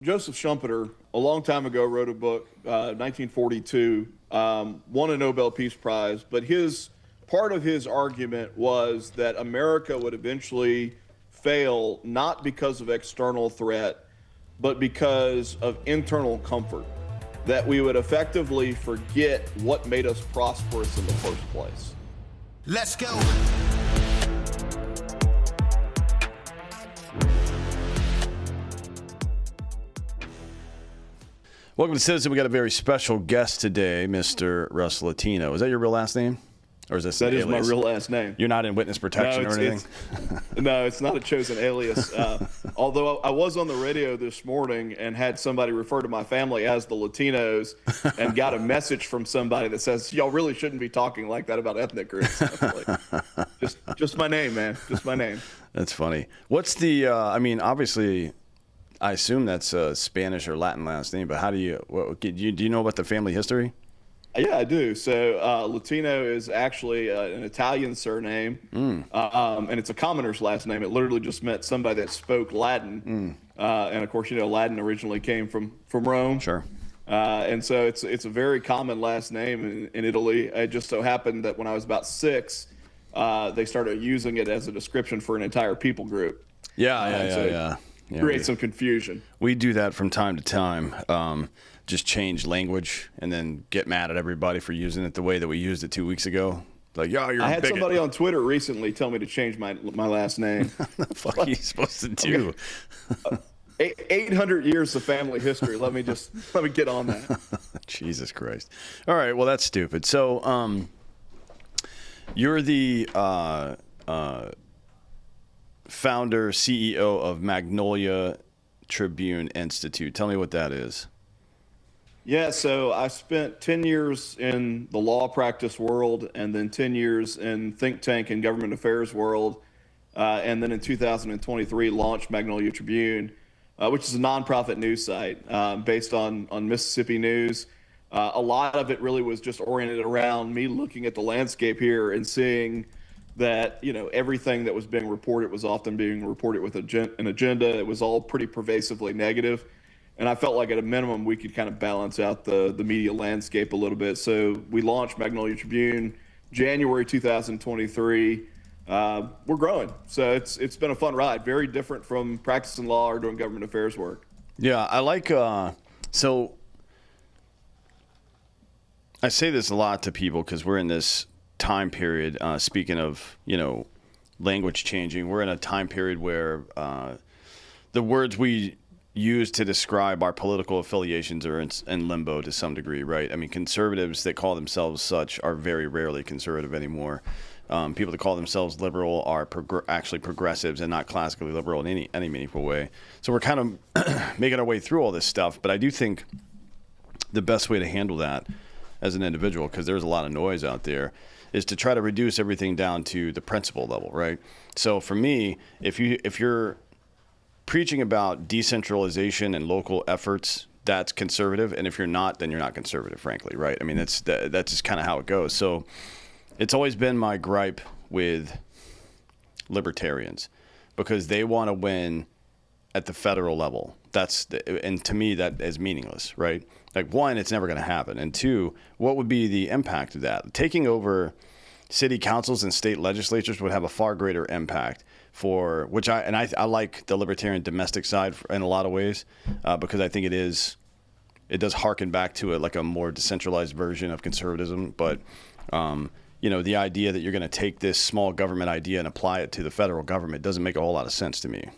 Joseph Schumpeter, a long time ago, wrote a book, 1942, won a Nobel Peace Prize, but his part of his argument was that America would eventually fail not because of external threat, but because of internal comfort, that we would effectively forget what made us prosperous in the first place. Let's go. Welcome to Citizen. We got a very special guest today, Mr. Russ Latino. Is that your real last name? Or is this That is alias? my real last name. You're not in witness protection or anything? No, it's not a chosen alias. Although I was on the radio this morning and had somebody refer to my family as the Latinos and got a message from somebody that says, y'all really shouldn't be talking like that about ethnic groups. Just my name, man. Just my name. That's funny. What's the, obviously, I assume that's a Spanish or Latin last name, but how do you know about the family history? Yeah, I do. So Latino is actually an Italian surname, and it's a commoner's last name. It literally just meant somebody that spoke Latin. And, of course, Latin originally came from Rome. Sure. And so it's a very common last name in Italy. It just so happened that when I was about 6, they started using it as a description for an entire people group. Yeah. Create some confusion. We do that from time to time. Just change language and then get mad at everybody for using it the way that we used it 2 weeks ago. Like, you're a I had bigot. somebody on Twitter recently tell me to change my last name. What the fuck are you supposed to do? 800 years of family history. Let me get on that. Jesus Christ. All right. Well, that's stupid. So, you're the founder, CEO of Magnolia Tribune Institute. Tell me what that is. Yeah, so I spent 10 years in the law practice world and then 10 years in think tank and government affairs world. And then in 2023 launched Magnolia Tribune, which is a nonprofit news site based on Mississippi news. A lot of it really was just oriented around me looking at the landscape here and seeing that, everything that was being reported was often being reported with an agenda. It was all pretty pervasively negative. And I felt like at a minimum, we could kind of balance out the media landscape a little bit. So we launched Magnolia Tribune January 2023. We're growing. So it's been a fun ride. Very different from practicing law or doing government affairs work. Yeah, I like, so I say this a lot to people because we're in this time period, speaking of, language changing, we're in a time period where the words we use to describe our political affiliations are in limbo to some degree, right? I mean, conservatives that call themselves such are very rarely conservative anymore. People that call themselves liberal are actually progressives and not classically liberal in any meaningful way. So we're kind of making our way through all this stuff, but I do think the best way to handle that as an individual, because there's a lot of noise out there, is to try to reduce everything down to the principle level, right? So for me, if you're preaching about decentralization and local efforts, that's conservative, and if you're not, then you're not conservative, frankly, right? I mean, that's just kind of how it goes. So it's always been my gripe with libertarians because they want to win at the federal level. And to me, that is meaningless, right? Like, one, it's never going to happen, and two, what would be the impact of that? Taking over city councils and state legislatures would have a far greater impact for which I like the libertarian domestic side in a lot of ways because I think it does harken back to like a more decentralized version of conservatism. But the idea that you're going to take this small government idea and apply it to the federal government doesn't make a whole lot of sense to me.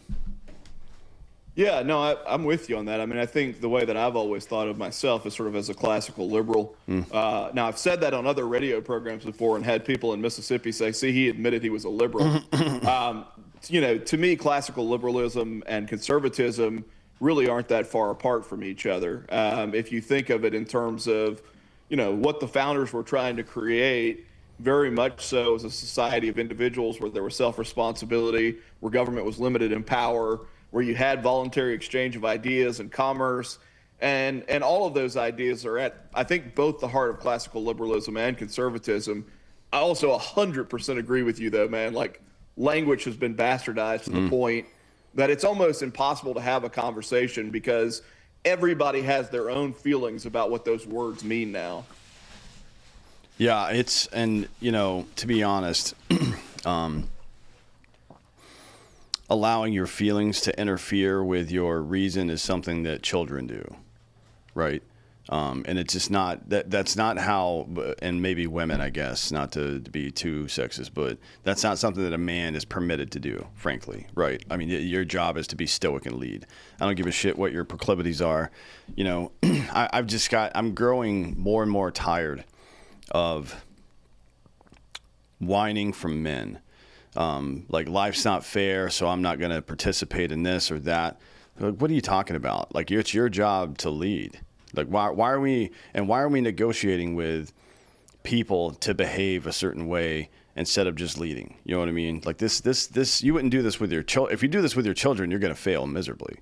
Yeah, no, I'm with you on that. I mean, I think the way that I've always thought of myself is sort of as a classical liberal. Now, I've said that on other radio programs before and had people in Mississippi say, see, he admitted he was a liberal. To me, classical liberalism and conservatism really aren't that far apart from each other. If you think of it in terms of, what the founders were trying to create, very much so as a society of individuals where there was self-responsibility, where government was limited in power, where you had voluntary exchange of ideas and commerce, and all of those ideas are at, I think, both the heart of classical liberalism and conservatism. I also 100% agree with you, though, man. Like, language has been bastardized to the point that it's almost impossible to have a conversation because everybody has their own feelings about what those words mean now. Yeah, and to be honest, allowing your feelings to interfere with your reason is something that children do, right? And it's just not that's not how, and maybe women, I guess, not to be too sexist, but that's not something that a man is permitted to do, frankly, right? I mean, your job is to be stoic and lead. I don't give a shit what your proclivities are. I'm growing more and more tired of whining from men. Like, life's not fair, so I'm not going to participate in this or that. Like, what are you talking about? Like, it's your job to lead. Like, why are we negotiating with people to behave a certain way instead of just leading? You know what I mean? Like, this you wouldn't do this with your children. If you do this with your children, you're going to fail miserably.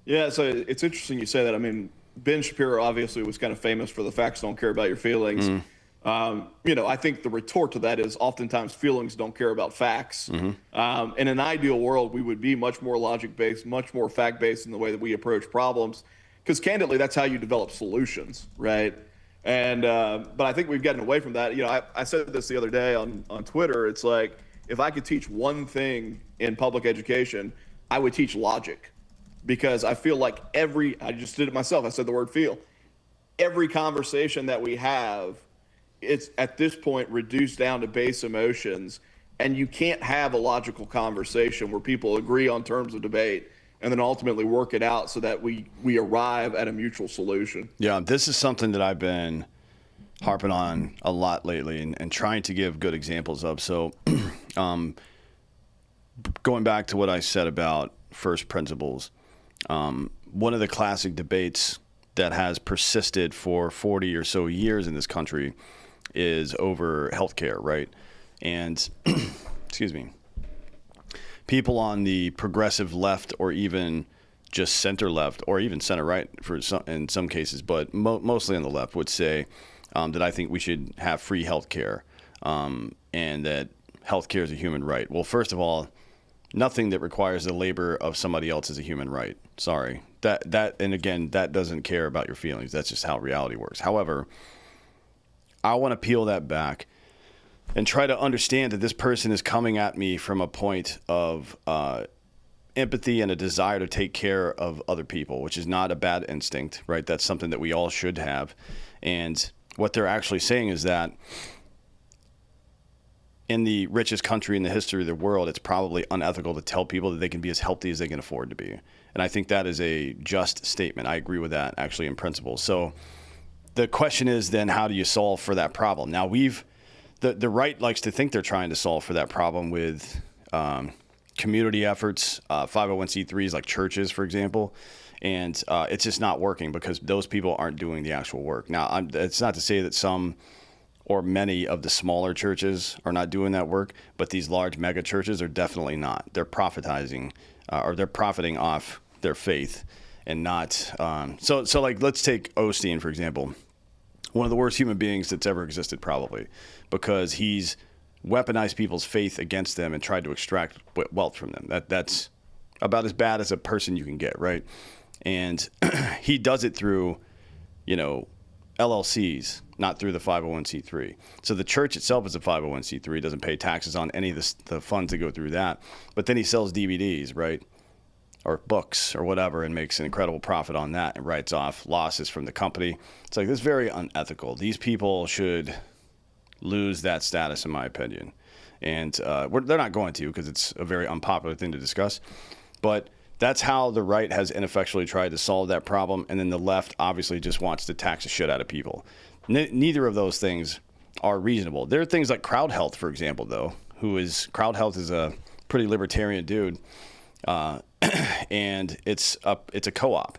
Yeah, so it's interesting you say that. I mean, Ben Shapiro obviously was kind of famous for the facts don't care about your feelings. I think the retort to that is oftentimes feelings don't care about facts. In an ideal world, we would be much more logic-based, much more fact-based in the way that we approach problems. Because candidly, that's how you develop solutions, right? And but I think we've gotten away from that. I said this the other day on Twitter. It's like, if I could teach one thing in public education, I would teach logic. Because I feel like I just did it myself. I said the word feel. Every conversation that we have, it's at this point reduced down to base emotions. And you can't have a logical conversation where people agree on terms of debate and then ultimately work it out so that we arrive at a mutual solution. Yeah, this is something that I've been harping on a lot lately and trying to give good examples of. So going back to what I said about first principles, one of the classic debates that has persisted for 40 or so years in this country is over healthcare, right? And excuse me, people on the progressive left, or even just center left, or even center right in some cases, but mostly on the left, would say that I think we should have free healthcare, and that healthcare is a human right. Well, first of all, nothing that requires the labor of somebody else is a human right. Sorry. And again, that doesn't care about your feelings. That's just how reality works. However, I want to peel that back and try to understand that this person is coming at me from a point of empathy and a desire to take care of other people, which is not a bad instinct, right? That's something that we all should have. And what they're actually saying is that in the richest country in the history of the world, it's probably unethical to tell people that they can be as healthy as they can afford to be. And I think that is a just statement. I agree with that, actually, in principle. So the question is then, how do you solve for that problem? Now, the right likes to think they're trying to solve for that problem with community efforts, 501c3s like churches, for example. And it's just not working because those people aren't doing the actual work. Now, it's not to say that some or many of the smaller churches are not doing that work, but these large mega churches are definitely not. They're profiting off their faith and not. So like, let's take Osteen, for example. One of the worst human beings that's ever existed, probably, because he's weaponized people's faith against them and tried to extract wealth from them. That's about as bad as a person you can get, right? And he does it through, LLCs, not through the 501c3. So the church itself is a 501c3, doesn't pay taxes on any of the funds that go through that. But then he sells DVDs, right? Or books or whatever, and makes an incredible profit on that and writes off losses from the company. It's like, this is very unethical. These people should lose that status, in my opinion. And they're not going to, because it's a very unpopular thing to discuss. But that's how the right has ineffectually tried to solve that problem. And then the left obviously just wants to tax the shit out of people. Neither of those things are reasonable. There are things like Crowd Health, for example, though, Crowd Health is a pretty libertarian dude. And it's a co-op,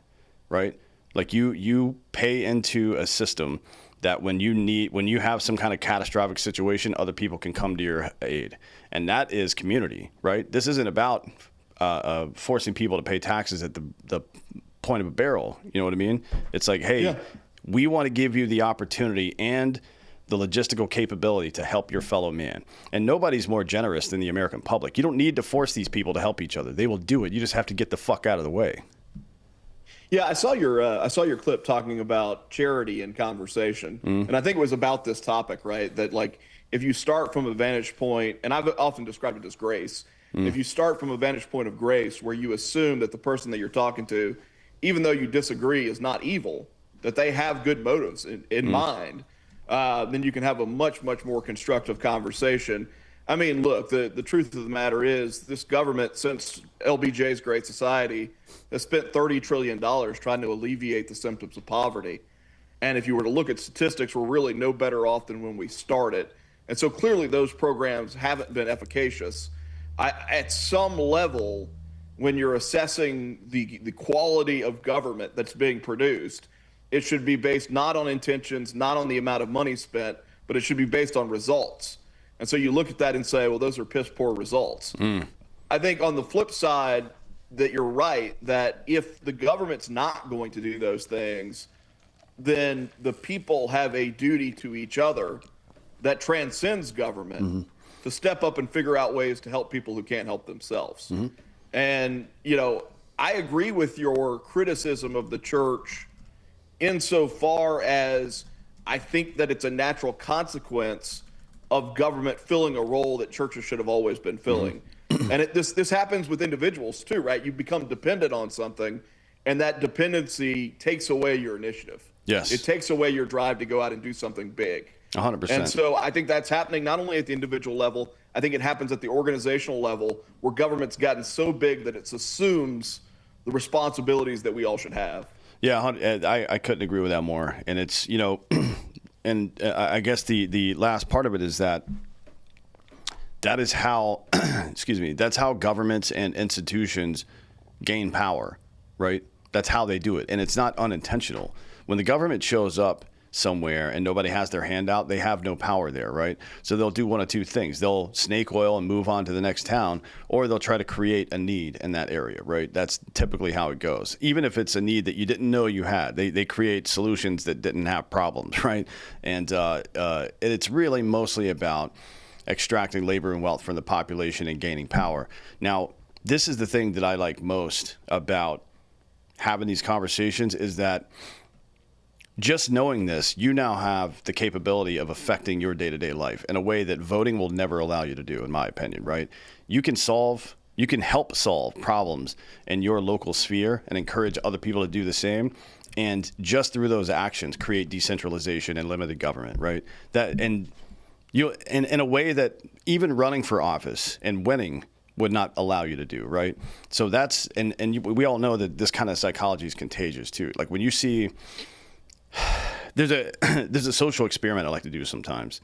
right? Like you pay into a system that when you have some kind of catastrophic situation, other people can come to your aid. And that is community, right? This isn't about forcing people to pay taxes at the point of a barrel. You know what I mean? It's like, hey, we want to give you the opportunity and the logistical capability to help your fellow man. And nobody's more generous than the American public. You don't need to force these people to help each other. They will do it. You just have to get the fuck out of the way. Yeah, I saw your clip talking about charity and conversation, and I think it was about this topic, right? That like if you start from a vantage point, and I've often described it as grace. If you start from a vantage point of grace, where you assume that the person that you're talking to, even though you disagree, is not evil, that they have good motives in mind, then you can have a much more constructive conversation. I mean, look, the truth of the matter is this government, since LBJ's Great Society, has spent $30 trillion trying to alleviate the symptoms of poverty. And if you were to look at statistics, we're really no better off than when we started. And so clearly those programs haven't been efficacious. At some level, when you're assessing the quality of government that's being produced, it should be based not on intentions, not on the amount of money spent, but it should be based on results. And so you look at that and say, well, those are piss poor results. I think on the flip side that you're right, that if the government's not going to do those things, then the people have a duty to each other that transcends government to step up and figure out ways to help people who can't help themselves. And, you know, I agree with your criticism of the church insofar as I think that it's a natural consequence of government filling a role that churches should have always been filling. And this happens with individuals too, right? You become dependent on something, and that dependency takes away your initiative. Yes. It takes away your drive to go out and do something big. 100%. And so I think that's happening not only at the individual level, I think it happens at the organizational level, where government's gotten so big that it assumes the responsibilities that we all should have. Yeah, I couldn't agree with that more. And it's, you know, and I guess the last part of it is that is how, excuse me, that's how governments and institutions gain power, right? That's how they do it. And it's not unintentional. When the government shows up somewhere and nobody has their hand out, they have no power there, right? So they'll do one of two things. They'll snake oil and move on to the next town, or they'll try to create a need in that area, right? That's typically how it goes. Even if it's a need that you didn't know you had, they create solutions that didn't have problems, right? And it's really mostly about extracting labor and wealth from the population and gaining power. Now, this is the thing that I like most about having these conversations, is that just knowing this, you now have the capability of affecting your day-to-day life in a way that voting will never allow you to do, in my opinion, right? You can help solve problems in your local sphere and encourage other people to do the same. And just through those actions, create decentralization and limited government, right? In a way that even running for office and winning would not allow you to do, right? So we all know that this kind of psychology is contagious too. Like when you see, there's a social experiment I like to do sometimes.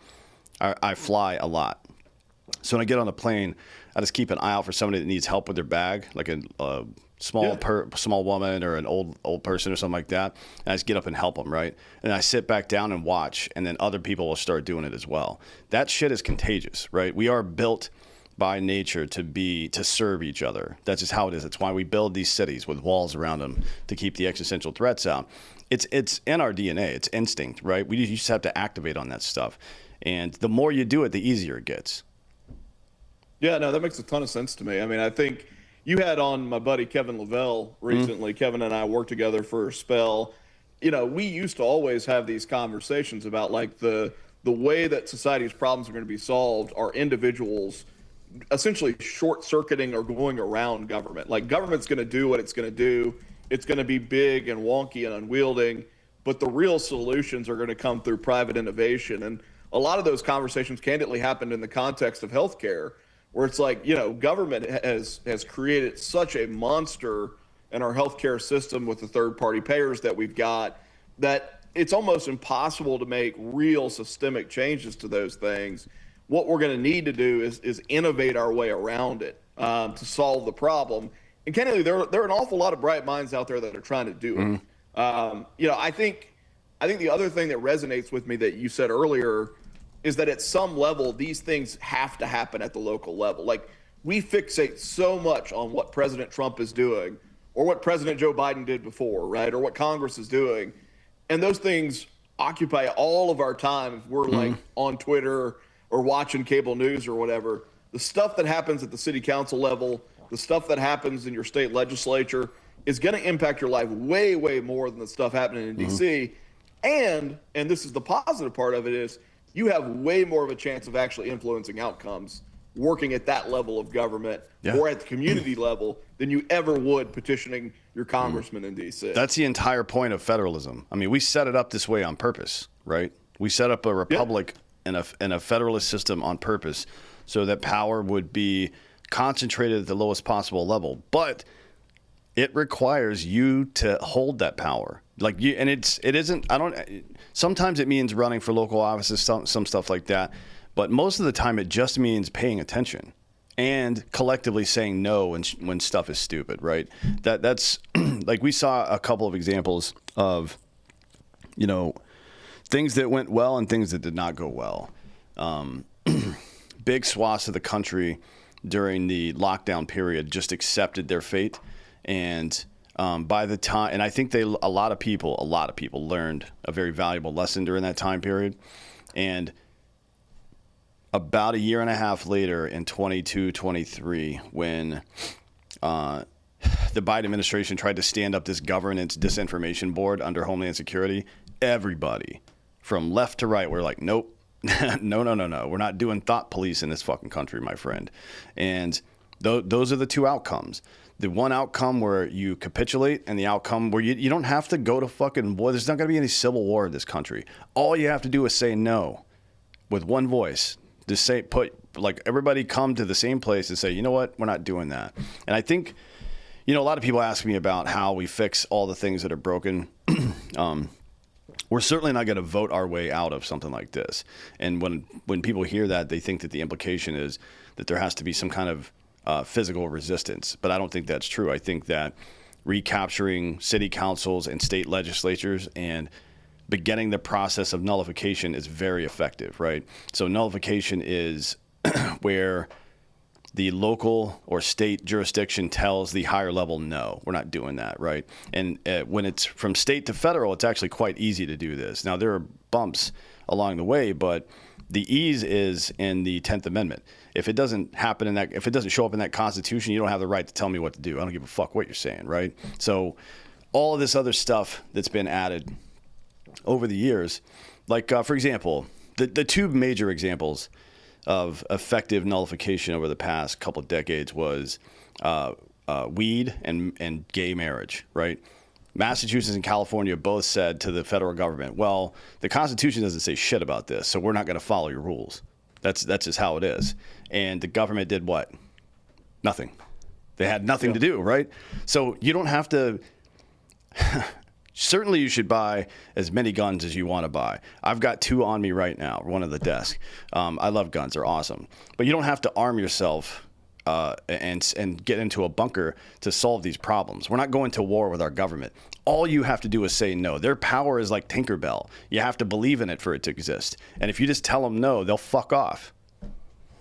I fly a lot. So when I get on a plane, I just keep an eye out for somebody that needs help with their bag, like a small woman or an old person or something like that. And I just get up and help them, right? And I sit back down and watch, and then other people will start doing it as well. That shit is contagious, right? We are built by nature to serve each other. That's just how it is. It's why we build these cities with walls around them to keep the existential threats out. It's in our DNA. It's instinct, right? You just have to activate on that stuff. And the more you do it, the easier it gets. Yeah, no, that makes a ton of sense to me. I mean, I think you had on my buddy Kevin Lavelle recently. Kevin and I worked together for a spell. You know, we used to always have these conversations about like the way that society's problems are going to be solved are individuals essentially short-circuiting or going around government. Like government's going to do what it's going to do. It's going to be big and wonky and unwielding, but the real solutions are going to come through private innovation. And a lot of those conversations candidly happened in the context of healthcare, where it's like, you know, government has created such a monster in our healthcare system with the third-party payers that we've got, that it's almost impossible to make real systemic changes to those things. What we're going to need to do is innovate our way around it to solve the problem. And candidly, there are an awful lot of bright minds out there that are trying to do it. You know, I think the other thing that resonates with me that you said earlier is that at some level, these things have to happen at the local level. Like we fixate so much on what President Trump is doing or what President Joe Biden did before, right? Or what Congress is doing. And those things occupy all of our time if we're like on Twitter or watching cable news or whatever. The stuff that happens at the city council level, the stuff that happens in your state legislature is going to impact your life way, way more than the stuff happening in D.C. And this is the positive part of it, is you have way more of a chance of actually influencing outcomes working at that level of government or at the community level than you ever would petitioning your congressman in D.C. That's the entire point of federalism. I mean, we set it up this way on purpose, right? We set up a republic and a federalist system on purpose so that power would be concentrated at the lowest possible level. But it requires you to hold that power. Like you, and it isn't, sometimes it means running for local offices, some stuff like that. But most of the time it just means paying attention and collectively saying no when stuff is stupid, right? That's like we saw a couple of examples of, things that went well and things that did not go well. Big swaths of the country during the lockdown period just accepted their fate. And by the time, and I think a lot of people learned a very valuable lesson during that time period. And about a year and a half later in 23, when the Biden administration tried to stand up this governance disinformation board under Homeland Security, everybody from left to right were like, nope, no. We're not doing thought police in this fucking country, my friend. And those are the two outcomes. The one outcome where you capitulate and the outcome where you don't have to go to fucking war. There's not going to be any civil war in this country. All you have to do is say no with one voice. Just say, everybody come to the same place and say, you know what, we're not doing that. And I think, a lot of people ask me about how we fix all the things that are broken. We're certainly not going to vote our way out of something like this. And when people hear that, they think that the implication is that there has to be some kind of physical resistance. But I don't think that's true. I think that recapturing city councils and state legislatures and beginning the process of nullification is very effective, right? So nullification is where the local or state jurisdiction tells the higher level, no, we're not doing that, right? And when it's from state to federal, it's actually quite easy to do this. Now, there are bumps along the way, but the ease is in the 10th Amendment. If it doesn't happen if it doesn't show up in that Constitution, you don't have the right to tell me what to do. I don't give a fuck what you're saying, right? So all of this other stuff that's been added over the years, like, for example, the two major examples of effective nullification over the past couple of decades was weed and gay marriage, right? Massachusetts and California both said to the federal government, well, the Constitution doesn't say shit about this, so we're not going to follow your rules. That's just how it is. And the government did what? Nothing. They had nothing to do, right? So you don't have to... Certainly you should buy as many guns as you want to buy. I've got 2 on me right now, one on the desk. I love guns. They're awesome. But you don't have to arm yourself and get into a bunker to solve these problems. We're not going to war with our government. All you have to do is say no. Their power is like Tinkerbell. You have to believe in it for it to exist. And if you just tell them no, they'll fuck off.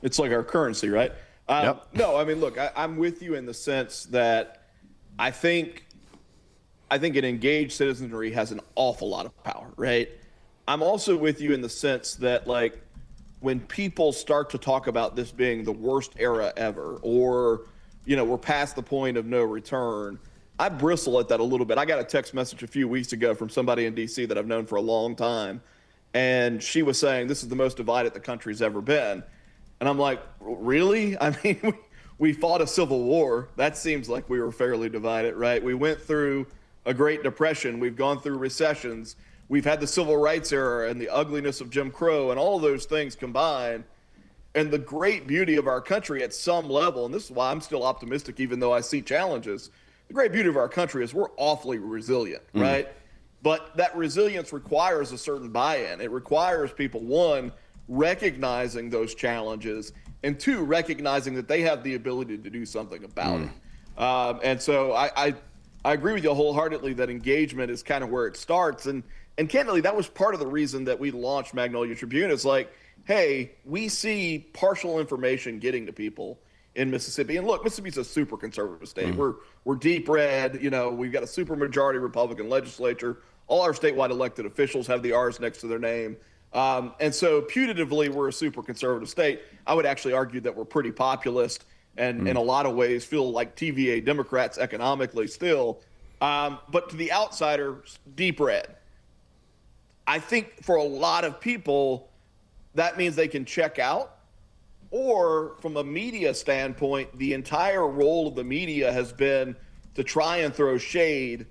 It's like our currency, right? Yep. No, I mean, look, I'm with you in the sense that I think an engaged citizenry has an awful lot of power, right? I'm also with you in the sense that, like, when people start to talk about this being the worst era ever, or, we're past the point of no return, I bristle at that a little bit. I got a text message a few weeks ago from somebody in D.C. that I've known for a long time, and she was saying this is the most divided the country's ever been. And I'm like, really? I mean, we fought a civil war. That seems like we were fairly divided, right? We went through a Great Depression. We've gone through recessions. We've had the civil rights era and the ugliness of Jim Crow and all of those things combined. And the great beauty of our country at some level, and this is why I'm still optimistic even though I see challenges, the great beauty of our country is we're awfully resilient, right? But that resilience requires a certain buy-in. It requires people, one, recognizing those challenges, and two, recognizing that they have the ability to do something about it. And so I agree with you wholeheartedly that engagement is kind of where it starts. And candidly, that was part of the reason that we launched Magnolia Tribune. It's like, hey, we see partial information getting to people. in Mississippi. And look, Mississippi's a super conservative state. We're deep red. You know, we've got a super majority Republican legislature. All our statewide elected officials have the R's next to their name. And so putatively, we're a super conservative state. I would actually argue that we're pretty populist and in a lot of ways feel like TVA Democrats economically still. But to the outsider, deep red. I think for a lot of people, that means they can check out. Or from a media standpoint, the entire role of the media has been to try and throw shade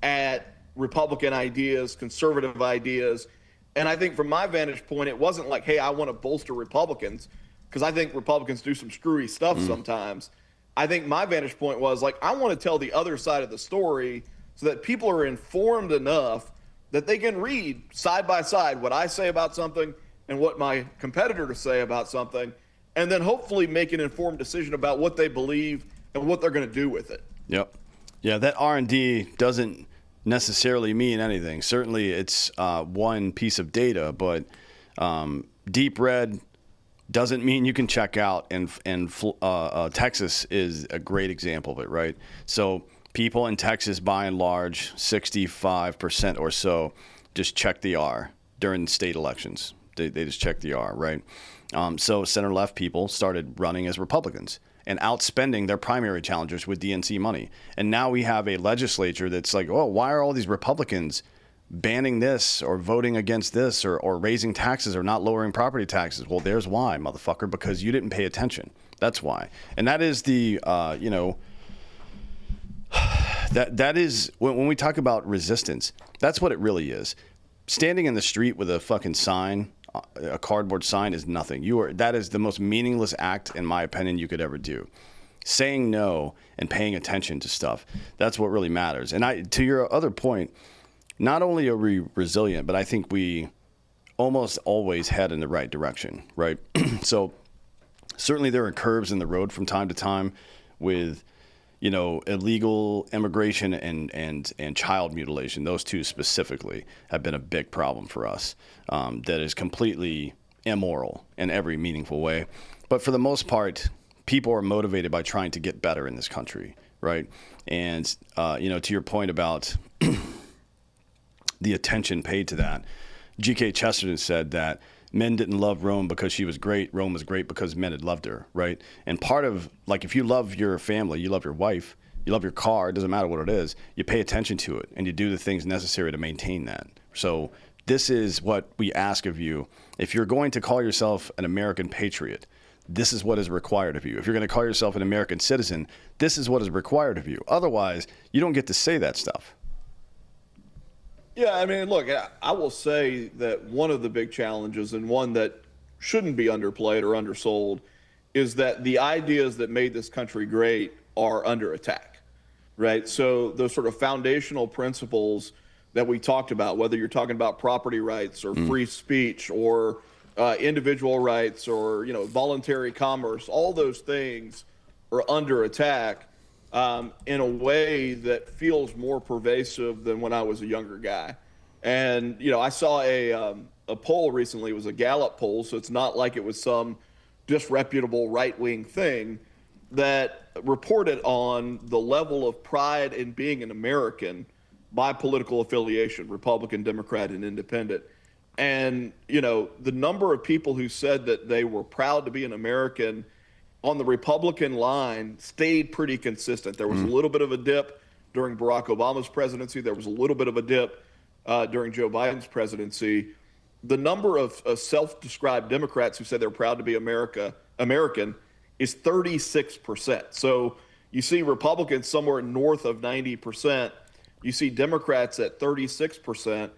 at Republican ideas, conservative ideas. And I think from my vantage point, it wasn't like, hey, I want to bolster Republicans, because I think Republicans do some screwy stuff sometimes. I think my vantage point was like, I want to tell the other side of the story so that people are informed enough that they can read side by side what I say about something and what my competitors say about something, and then hopefully make an informed decision about what they believe and what they're going to do with it. Yep. Yeah, that R&D doesn't necessarily mean anything. Certainly it's one piece of data, but deep red doesn't mean you can check out, and Texas is a great example of it, right? So people in Texas, by and large, 65% or so, just check the R during state elections. They just check the R, right? So center-left people started running as Republicans and outspending their primary challengers with DNC money. And now we have a legislature that's like, oh, why are all these Republicans banning this or voting against this or raising taxes or not lowering property taxes? Well, there's why, motherfucker, because you didn't pay attention. That's why. And that is the, that is, when we talk about resistance, that's what it really is. Standing in the street with a fucking sign, a cardboard sign, is nothing. That is the most meaningless act, in my opinion, you could ever do. Saying no and paying attention to stuff, that's what really matters. And to your other point, not only are we resilient, but I think we almost always head in the right direction, right? So certainly there are curves in the road from time to time with, illegal immigration and child mutilation. Those two specifically have been a big problem for us. That is completely immoral in every meaningful way. But for the most part, people are motivated by trying to get better in this country, right? And, to your point about the attention paid to that, G.K. Chesterton said that men didn't love Rome because she was great. Rome was great because men had loved her, right? And part of, like, if you love your family, you love your wife, you love your car, it doesn't matter what it is, you pay attention to it and you do the things necessary to maintain that. So this is what we ask of you. If you're going to call yourself an American patriot, this is what is required of you. If you're going to call yourself an American citizen, this is what is required of you. Otherwise, you don't get to say that stuff. Yeah, I mean, look, I will say that one of the big challenges, and one that shouldn't be underplayed or undersold, is that the ideas that made this country great are under attack, right? So those sort of foundational principles that we talked about, whether you're talking about property rights or free speech or individual rights or, voluntary commerce, all those things are under attack. In a way that feels more pervasive than when I was a younger guy. And, I saw a poll recently. It was a Gallup poll, so it's not like it was some disreputable right-wing thing, that reported on the level of pride in being an American by political affiliation, Republican, Democrat, and Independent. And, the number of people who said that they were proud to be an American on the Republican line stayed pretty consistent. There was a little bit of a dip during Barack Obama's presidency. There was a little bit of a dip during Joe Biden's presidency. The number of self-described Democrats who said they're proud to be American is 36%. So you see Republicans somewhere north of 90%. You see Democrats at 36%.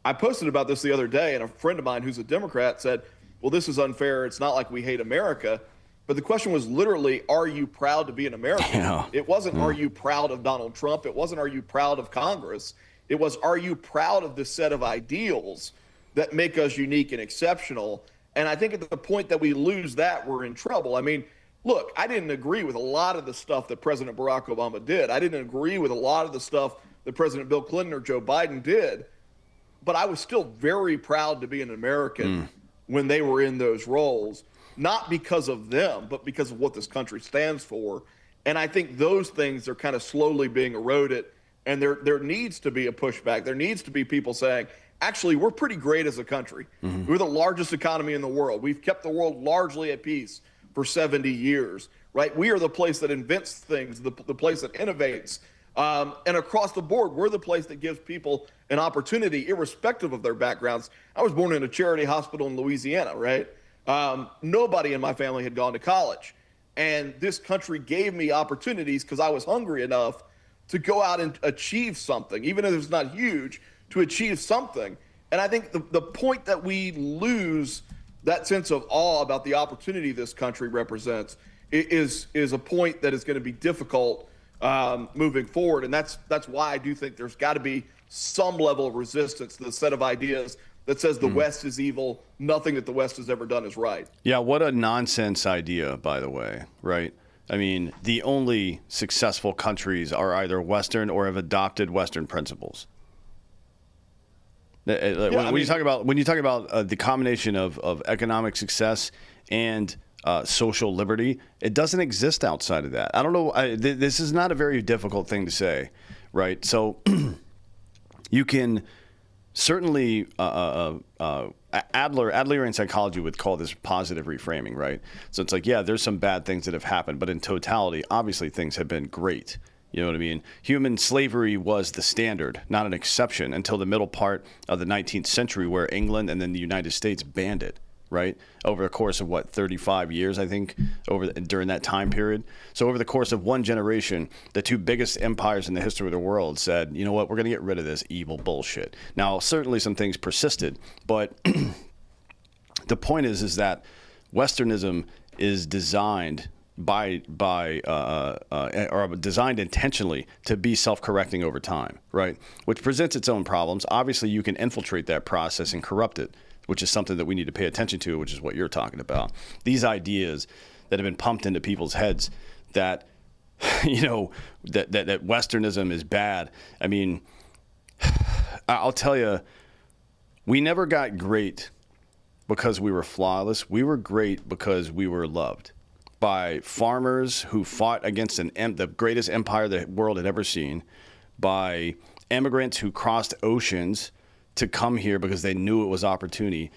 I posted about this the other day, and a friend of mine who's a Democrat said, well, this is unfair. It's not like we hate America. But the question was literally, are you proud to be an American? Yeah. It wasn't, are you proud of Donald Trump? It wasn't, are you proud of Congress? It was, are you proud of this set of ideals that make us unique and exceptional? And I think at the point that we lose that, we're in trouble. I mean, look, I didn't agree with a lot of the stuff that President Barack Obama did. I didn't agree with a lot of the stuff that President Bill Clinton or Joe Biden did. But I was still very proud to be an American when they were in those roles. not because of them, but because of what this country stands for. And I think those things are kind of slowly being eroded. And there needs to be a pushback. There needs to be people saying, actually, we're pretty great as a country. We're the largest economy in the world. We've kept the world largely at peace for 70 years, right? We are the place that invents things, the place that innovates. And across the board, we're the place that gives people an opportunity, irrespective of their backgrounds. I was born in a charity hospital in Louisiana, right? Nobody in my family had gone to college. And this country gave me opportunities because I was hungry enough to go out and achieve something, even if it's not huge, to achieve something. And I think the point that we lose that sense of awe about the opportunity this country represents is a point that is going to be difficult moving forward. And that's why I do think there's got to be some level of resistance to the set of ideas that says the West is evil, nothing that the West has ever done is right. Yeah, what a nonsense idea, by the way, right? I mean, the only successful countries are either Western or have adopted Western principles. When you talk about the combination of economic success and social liberty, it doesn't exist outside of that. I don't know. This is not a very difficult thing to say, right? So you can certainly Adlerian psychology would call this positive reframing, right? So it's like, yeah, there's some bad things that have happened, but in totality, obviously things have been great. You know what I mean? Human slavery was the standard, not an exception, until the middle part of the 19th century, where England and then the United States banned it, right? Over the course of, 35 years, I think, during that time period. So over the course of one generation, the two biggest empires in the history of the world said, you know what, we're going to get rid of this evil bullshit. Now, certainly some things persisted, but the point is that Westernism is designed or designed intentionally to be self-correcting over time, right? Which presents its own problems. Obviously, you can infiltrate that process and corrupt it, which is something that we need to pay attention to, which is what you're talking about. These ideas that have been pumped into people's heads that, that Westernism is bad. I mean, I'll tell you, we never got great because we were flawless. We were great because we were loved by farmers who fought against the greatest empire the world had ever seen, by immigrants who crossed oceans to come here because they knew it was opportunity,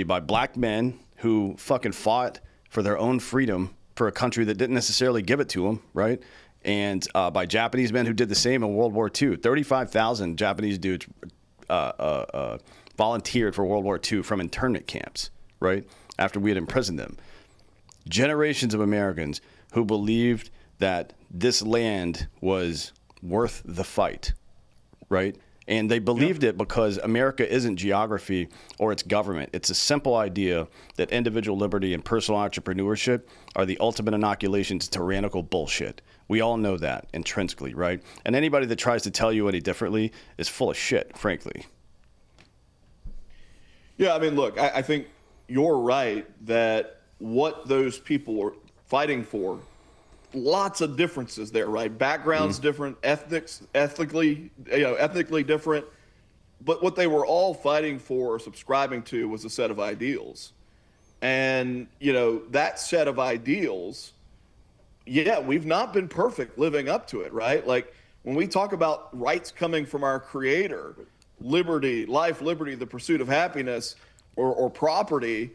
by black men who fucking fought for their own freedom for a country that didn't necessarily give it to them, right? And by Japanese men who did the same in World War II. 35,000 Japanese dudes volunteered for World War II from internment camps, right? After we had imprisoned them. Generations of Americans who believed that this land was worth the fight, right? And they believed it because America isn't geography or its government. It's a simple idea that individual liberty and personal entrepreneurship are the ultimate inoculation to tyrannical bullshit. We all know that intrinsically, right? And anybody that tries to tell you any differently is full of shit, frankly. Yeah, I mean, look, I think you're right that what those people are fighting for, lots of differences there, right? Backgrounds different, ethnically different, but what they were all fighting for or subscribing to was a set of ideals. And, that set of ideals, yeah, we've not been perfect living up to it, right? Like when we talk about rights coming from our creator, liberty, life, liberty, the pursuit of happiness or property,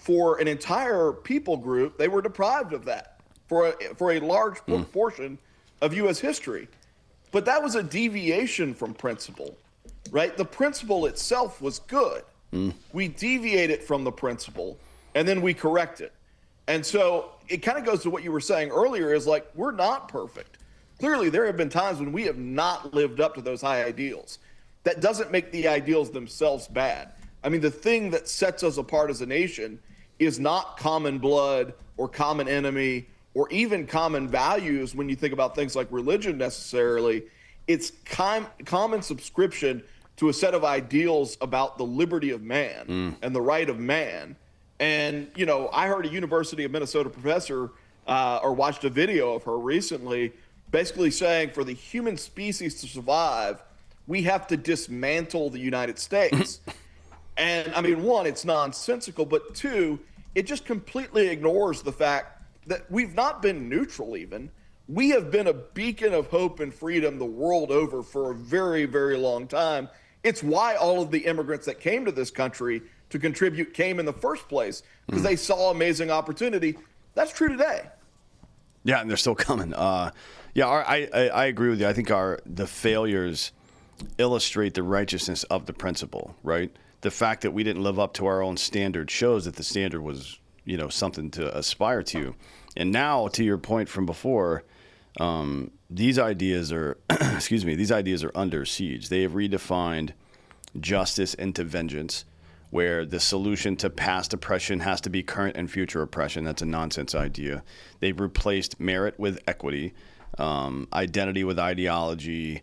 for an entire people group, they were deprived of that for a large portion of U.S. history. But that was a deviation from principle, right? The principle itself was good. We deviated from the principle, and then we correct it. And so it kind of goes to what you were saying earlier is like, we're not perfect. Clearly, there have been times when we have not lived up to those high ideals. That doesn't make the ideals themselves bad. I mean, the thing that sets us apart as a nation is not common blood or common enemy or even common values when you think about things like religion necessarily. It's common subscription to a set of ideals about the liberty of man and the right of man. And, I heard a University of Minnesota professor or watched a video of her recently basically saying for the human species to survive, we have to dismantle the United States. And I mean, one, it's nonsensical, but two, it just completely ignores the fact that we've not been neutral even. We have been a beacon of hope and freedom the world over for a very, very long time. It's why all of the immigrants that came to this country to contribute came in the first place, because they saw amazing opportunity. That's true today. Yeah, and they're still coming. I agree with you. I think the failures illustrate the righteousness of the principle, right? The fact that we didn't live up to our own standard shows that the standard was, something to aspire to. And now, to your point from before, these ideas are, these ideas are under siege. They have redefined justice into vengeance, where the solution to past oppression has to be current and future oppression. That's a nonsense idea. They've replaced merit with equity, identity with ideology,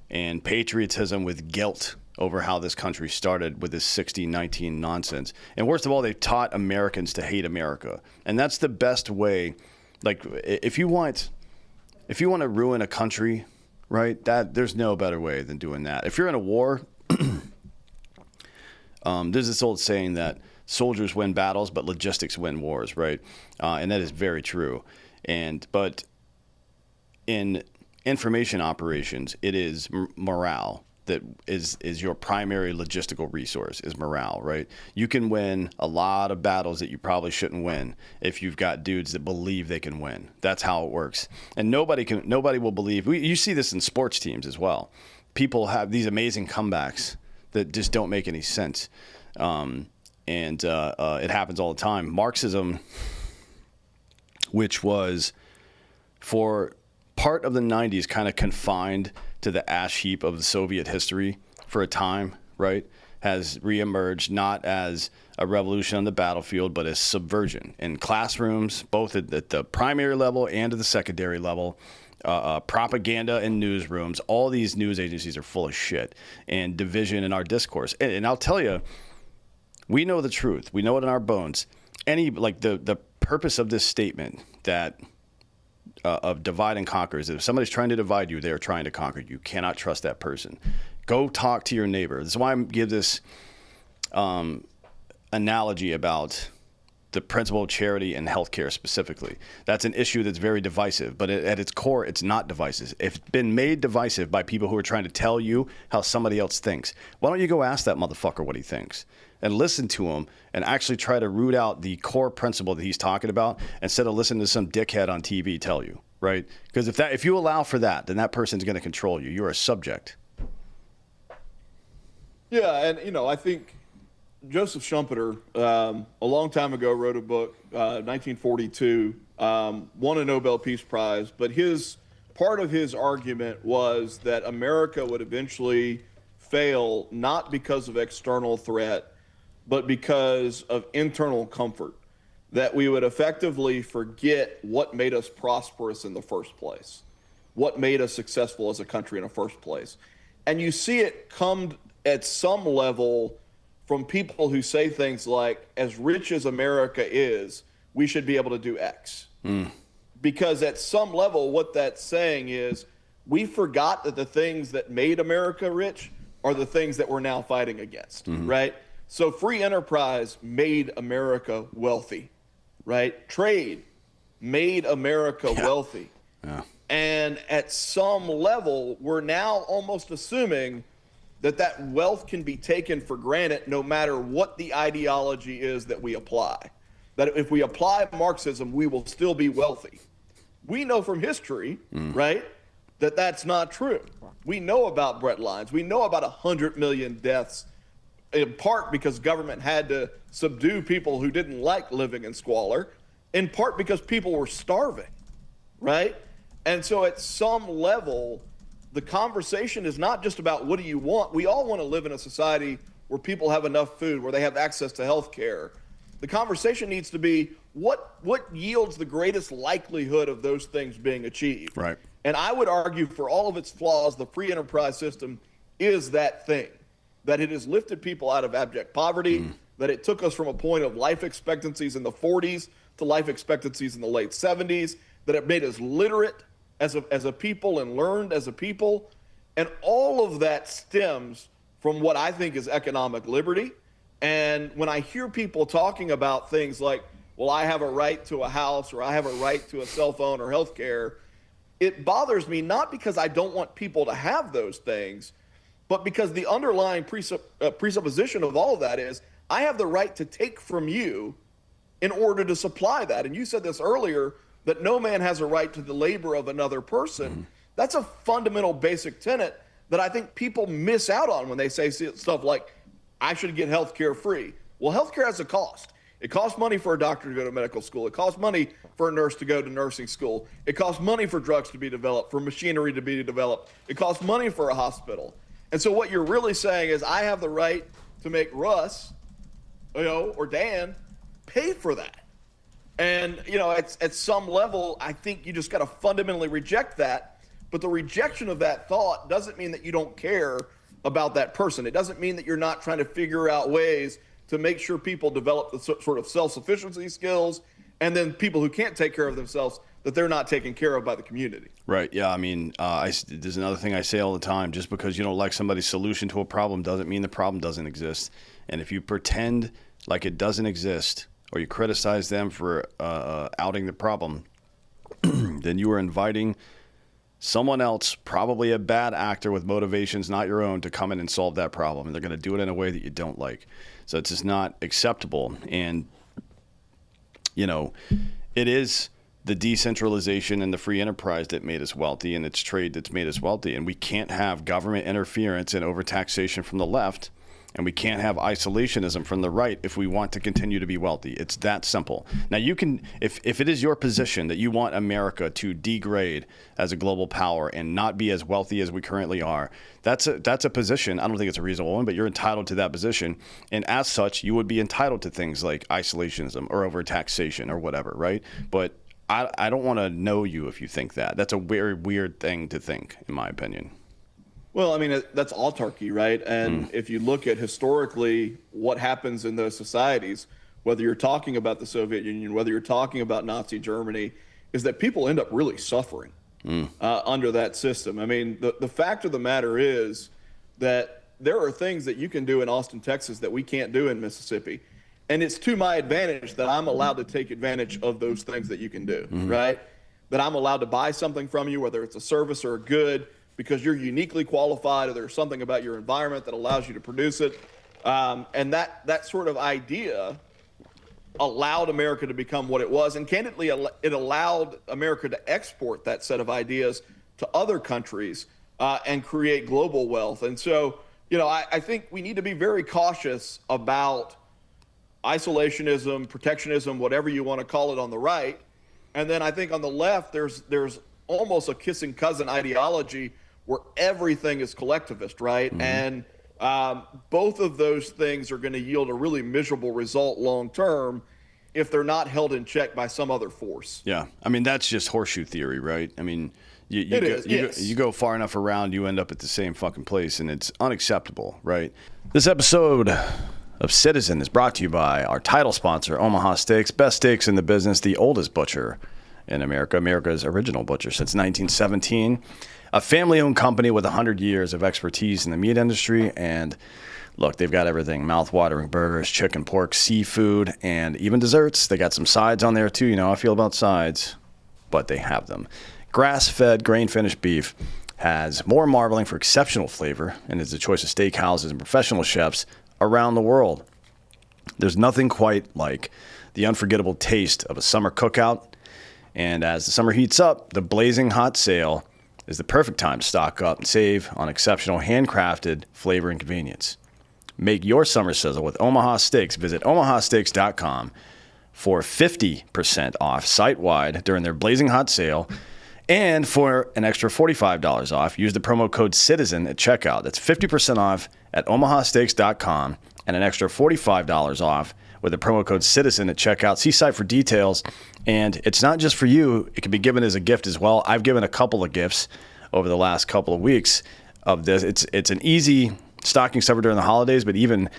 and patriotism with guilt over how this country started with this 1619 nonsense. And worst of all, they've taught Americans to hate America. And that's the best way. Like, if you want to ruin a country, right, there's no better way than doing that. If you're in a war, there's this old saying that soldiers win battles, but logistics win wars, right? And that is very true. But in information operations, it is morale that is your primary logistical resource, is morale, right? You can win a lot of battles that you probably shouldn't win if you've got dudes that believe they can win. That's how it works. And nobody will believe. You see this in sports teams as well. People have these amazing comebacks that just don't make any sense. It happens all the time. Marxism, which was for part of the 90s kind of confined to the ash heap of the Soviet history for a time, right, has reemerged not as a revolution on the battlefield, but as subversion in classrooms, both at the primary level and at the secondary level. Propaganda in newsrooms. All these news agencies are full of shit and division in our discourse. And I'll tell you, we know the truth. We know it in our bones. The purpose of this statement that of divide and conquer is if somebody's trying to divide you, they are trying to conquer you. You cannot trust that person. Go talk to your neighbor. This is why I give this analogy about the principle of charity and healthcare specifically. That's an issue that's very divisive, but at its core, it's not divisive. It's been made divisive by people who are trying to tell you how somebody else thinks. Why don't you go ask that motherfucker what he thinks and listen to him and actually try to root out the core principle that he's talking about instead of listening to some dickhead on TV tell you, right? Because if you allow for that, then that person's going to control you. You're a subject. Yeah, and I think Joseph Schumpeter, a long time ago, wrote a book, 1942, won a Nobel Peace Prize, but part of his argument was that America would eventually fail not because of external threat, but because of internal comfort, that we would effectively forget what made us prosperous in the first place, what made us successful as a country in the first place. And you see it come at some level from people who say things like, as rich as America is, we should be able to do X. Because at some level, what that's saying is we forgot that the things that made America rich are the things that we're now fighting against, right? So free enterprise made America wealthy, right? Trade made America wealthy. Yeah. And at some level, we're now almost assuming that wealth can be taken for granted no matter what the ideology is that we apply. That if we apply Marxism, we will still be wealthy. We know from history, right, that that's not true. We know about bread lines. We know about 100 million deaths, in part because government had to subdue people who didn't like living in squalor, in part because people were starving, right? And so at some level, the conversation is not just about what do you want. We all want to live in a society where people have enough food, where they have access to health care. The conversation needs to be what yields the greatest likelihood of those things being achieved. Right. And I would argue, for all of its flaws, the free enterprise system is that thing, that it has lifted people out of abject poverty, that it took us from a point of life expectancies in the 40s to life expectancies in the late 70s, that it made us literate as a people and learned as a people. And all of that stems from what I think is economic liberty And when I hear people talking about things like, well, I have a right to a house, or I have a right to a cell phone or health care, it bothers me not because I don't want people to have those things, but because the underlying presupposition of all of that is I have the right to take from you in order to supply that. And you said this earlier, that no man has a right to the labor of another person. Mm-hmm. That's a fundamental basic tenet that I think people miss out on when they say stuff like, I should get health care free. Well, health care has a cost. It costs money for a doctor to go to medical school. It costs money for a nurse to go to nursing school. It costs money for drugs to be developed, for machinery to be developed. It costs money for a hospital. And so what you're really saying is I have the right to make Russ, or Dan pay for that. And, at some level, I think you just got to fundamentally reject that. But the rejection of that thought doesn't mean that you don't care about that person. It doesn't mean that you're not trying to figure out ways to make sure people develop the sort of self-sufficiency skills, and then people who can't take care of themselves, that they're not taken care of by the community. Right. Yeah. I mean, there's another thing I say all the time. Just because you don't like somebody's solution to a problem doesn't mean the problem doesn't exist. And if you pretend like it doesn't exist, or you criticize them for outing the problem, then you are inviting someone else, probably a bad actor with motivations not your own, to come in and solve that problem. And they're going to do it in a way that you don't like. So it's just not acceptable. And, it is the decentralization and the free enterprise that made us wealthy, and it's trade that's made us wealthy. And we can't have government interference and overtaxation from the left, and we can't have isolationism from the right if we want to continue to be wealthy. It's that simple. Now, you can, if it is your position that you want America to degrade as a global power and not be as wealthy as we currently are, that's a position. I don't think it's a reasonable one, but you're entitled to that position. And as such, you would be entitled to things like isolationism or overtaxation or whatever, right? But I don't want to know you if you think that. That's a very weird thing to think, in my opinion. Well, I mean, that's autarky, right? And if you look at historically what happens in those societies, whether you're talking about the Soviet Union, whether you're talking about Nazi Germany, is that people end up really suffering under that system. I mean, the fact of the matter is that there are things that you can do in Austin, Texas that we can't do in Mississippi. And it's to my advantage that I'm allowed to take advantage of those things that you can do, right? That I'm allowed to buy something from you, whether it's a service or a good, because you're uniquely qualified, or there's something about your environment that allows you to produce it. And that sort of idea allowed America to become what it was. And candidly, it allowed America to export that set of ideas to other countries and create global wealth. And so, I think we need to be very cautious about isolationism, protectionism, whatever you want to call it on the right. And then I think on the left, there's almost a kissing cousin ideology where everything is collectivist, right? And both of those things are going to yield a really miserable result long term if they're not held in check by some other force. Yeah. I mean, that's just horseshoe theory, right? I mean, you go far enough around, you end up at the same fucking place, and it's unacceptable, right? This episode of Citizen is brought to you by our title sponsor, Omaha Steaks. Best steaks in the business, the oldest butcher in America, America's original butcher since 1917. A family-owned company with 100 years of expertise in the meat industry. And look, they've got everything. Mouth-watering burgers, chicken, pork, seafood, and even desserts. They got some sides on there, too. You know how I feel about sides, but they have them. Grass-fed, grain-finished beef has more marbling for exceptional flavor and is the choice of steakhouses and professional chefs around the world. There's nothing quite like the unforgettable taste of a summer cookout. And as the summer heats up, the blazing hot sale is the perfect time to stock up and save on exceptional handcrafted flavor and convenience. Make your summer sizzle with Omaha Steaks. Visit omahasteaks.com for 50% off site-wide during their blazing hot sale. And for an extra $45 off, use the promo code CITIZEN at checkout. That's 50% off at omahasteaks.com and an extra $45 off with the promo code CITIZEN at checkout. See site for details. And it's not just for you. It can be given as a gift as well. I've given a couple of gifts over the last couple of weeks of this. It's an easy stocking stuffer during the holidays, but even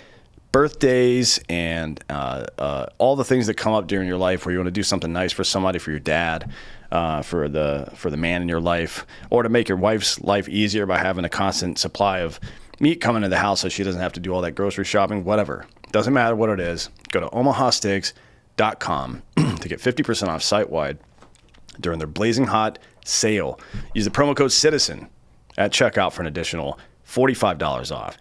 birthdays and all the things that come up during your life where you want to do something nice for somebody, for your dad, for the man in your life, or to make your wife's life easier by having a constant supply of meat coming to the house so she doesn't have to do all that grocery shopping, whatever. Doesn't matter what it is. Go to omahasteaks.com to get 50% off site-wide during their blazing hot sale. Use the promo code CITIZEN at checkout for an additional $45 off.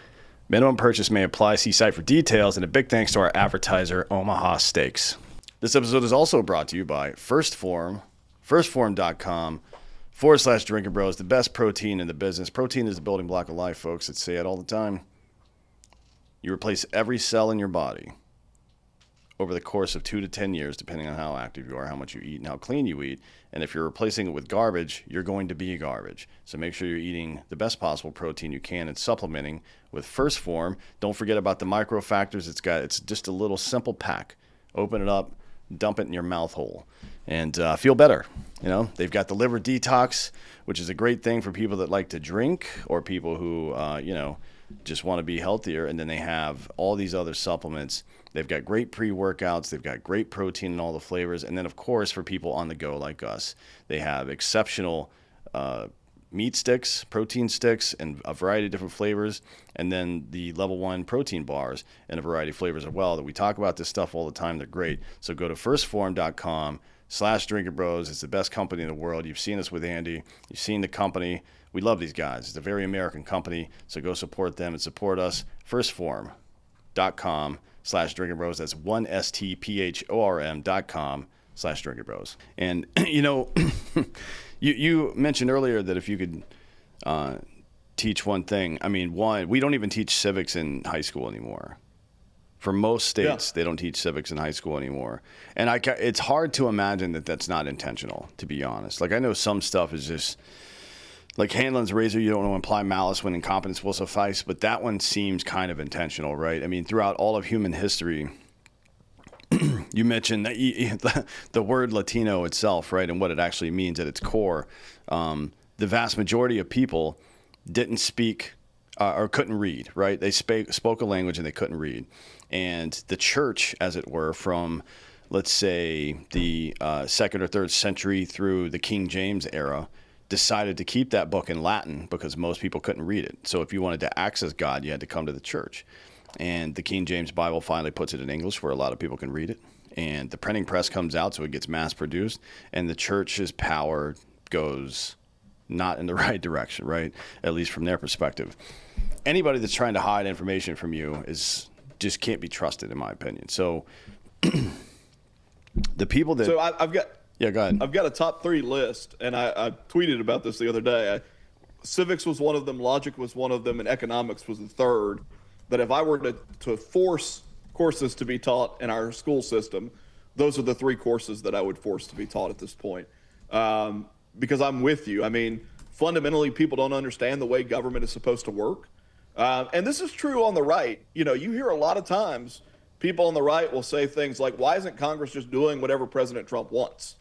Minimum purchase may apply. See site for details. And a big thanks to our advertiser, Omaha Steaks. This episode is also brought to you by First Form, firstform.com/Drinking Bros, the best protein in the business. Protein is the building block of life, folks. I say it all the time. You replace every cell in your body over the course of 2 to 10 years, depending on how active you are, how much you eat, and how clean you eat. And if you're replacing it with garbage, you're going to be garbage. So make sure you're eating the best possible protein you can and supplementing with First Form. Don't forget about the micro factors. It's just a little simple pack. Open it up, dump it in your mouth hole, and feel better. They've got the liver detox, which is a great thing for people that like to drink or people who, just want to be healthier. And then they have all these other supplements. They've got great pre-workouts. They've got great protein in all the flavors. And then, of course, for people on the go like us, they have exceptional meat sticks, protein sticks, and a variety of different flavors. And then the level 1 protein bars and a variety of flavors as well. That we talk about this stuff all the time. They're great. So go to firstform.com/Drinking Bros. It's the best company in the world. You've seen us with Andy. You've seen the company. We love these guys. It's a very American company. So go support them and support us. Firstform.com/Drinking Bros. That's OneStPHORM.com/Drinking Bros. And, you mentioned earlier that if you could teach one thing, we don't even teach civics in high school anymore. For most states, They don't teach civics in high school anymore. And it's hard to imagine that that's not intentional, to be honest. Like, I know some stuff is just, like Hanlon's razor, you don't want to imply malice when incompetence will suffice, but that one seems kind of intentional, right? I mean, throughout all of human history, you mentioned the word Latino itself, right, and what it actually means at its core. The vast majority of people didn't speak or couldn't read, right? They spoke a language and they couldn't read. And the church, as it were, from, let's say, the 2nd or 3rd century through the King James era, decided to keep that book in Latin because most people couldn't read it. So if you wanted to access God, you had to come to the church. And the King James Bible finally puts it in English where a lot of people can read it. And the printing press comes out, so it gets mass produced. And the church's power goes not in the right direction, right? At least from their perspective. Anybody that's trying to hide information from you just can't be trusted, in my opinion. So the people that... So I've got... Yeah, go ahead. I've got a top 3 list, and I tweeted about this the other day. Civics was one of them, logic was one of them, and economics was the third. That if I were to force courses to be taught in our school system, those are the 3 courses that I would force to be taught at this point. Because I'm with you. I mean, fundamentally, people don't understand the way government is supposed to work. And this is true on the right. You hear a lot of times people on the right will say things like, why isn't Congress just doing whatever President Trump wants?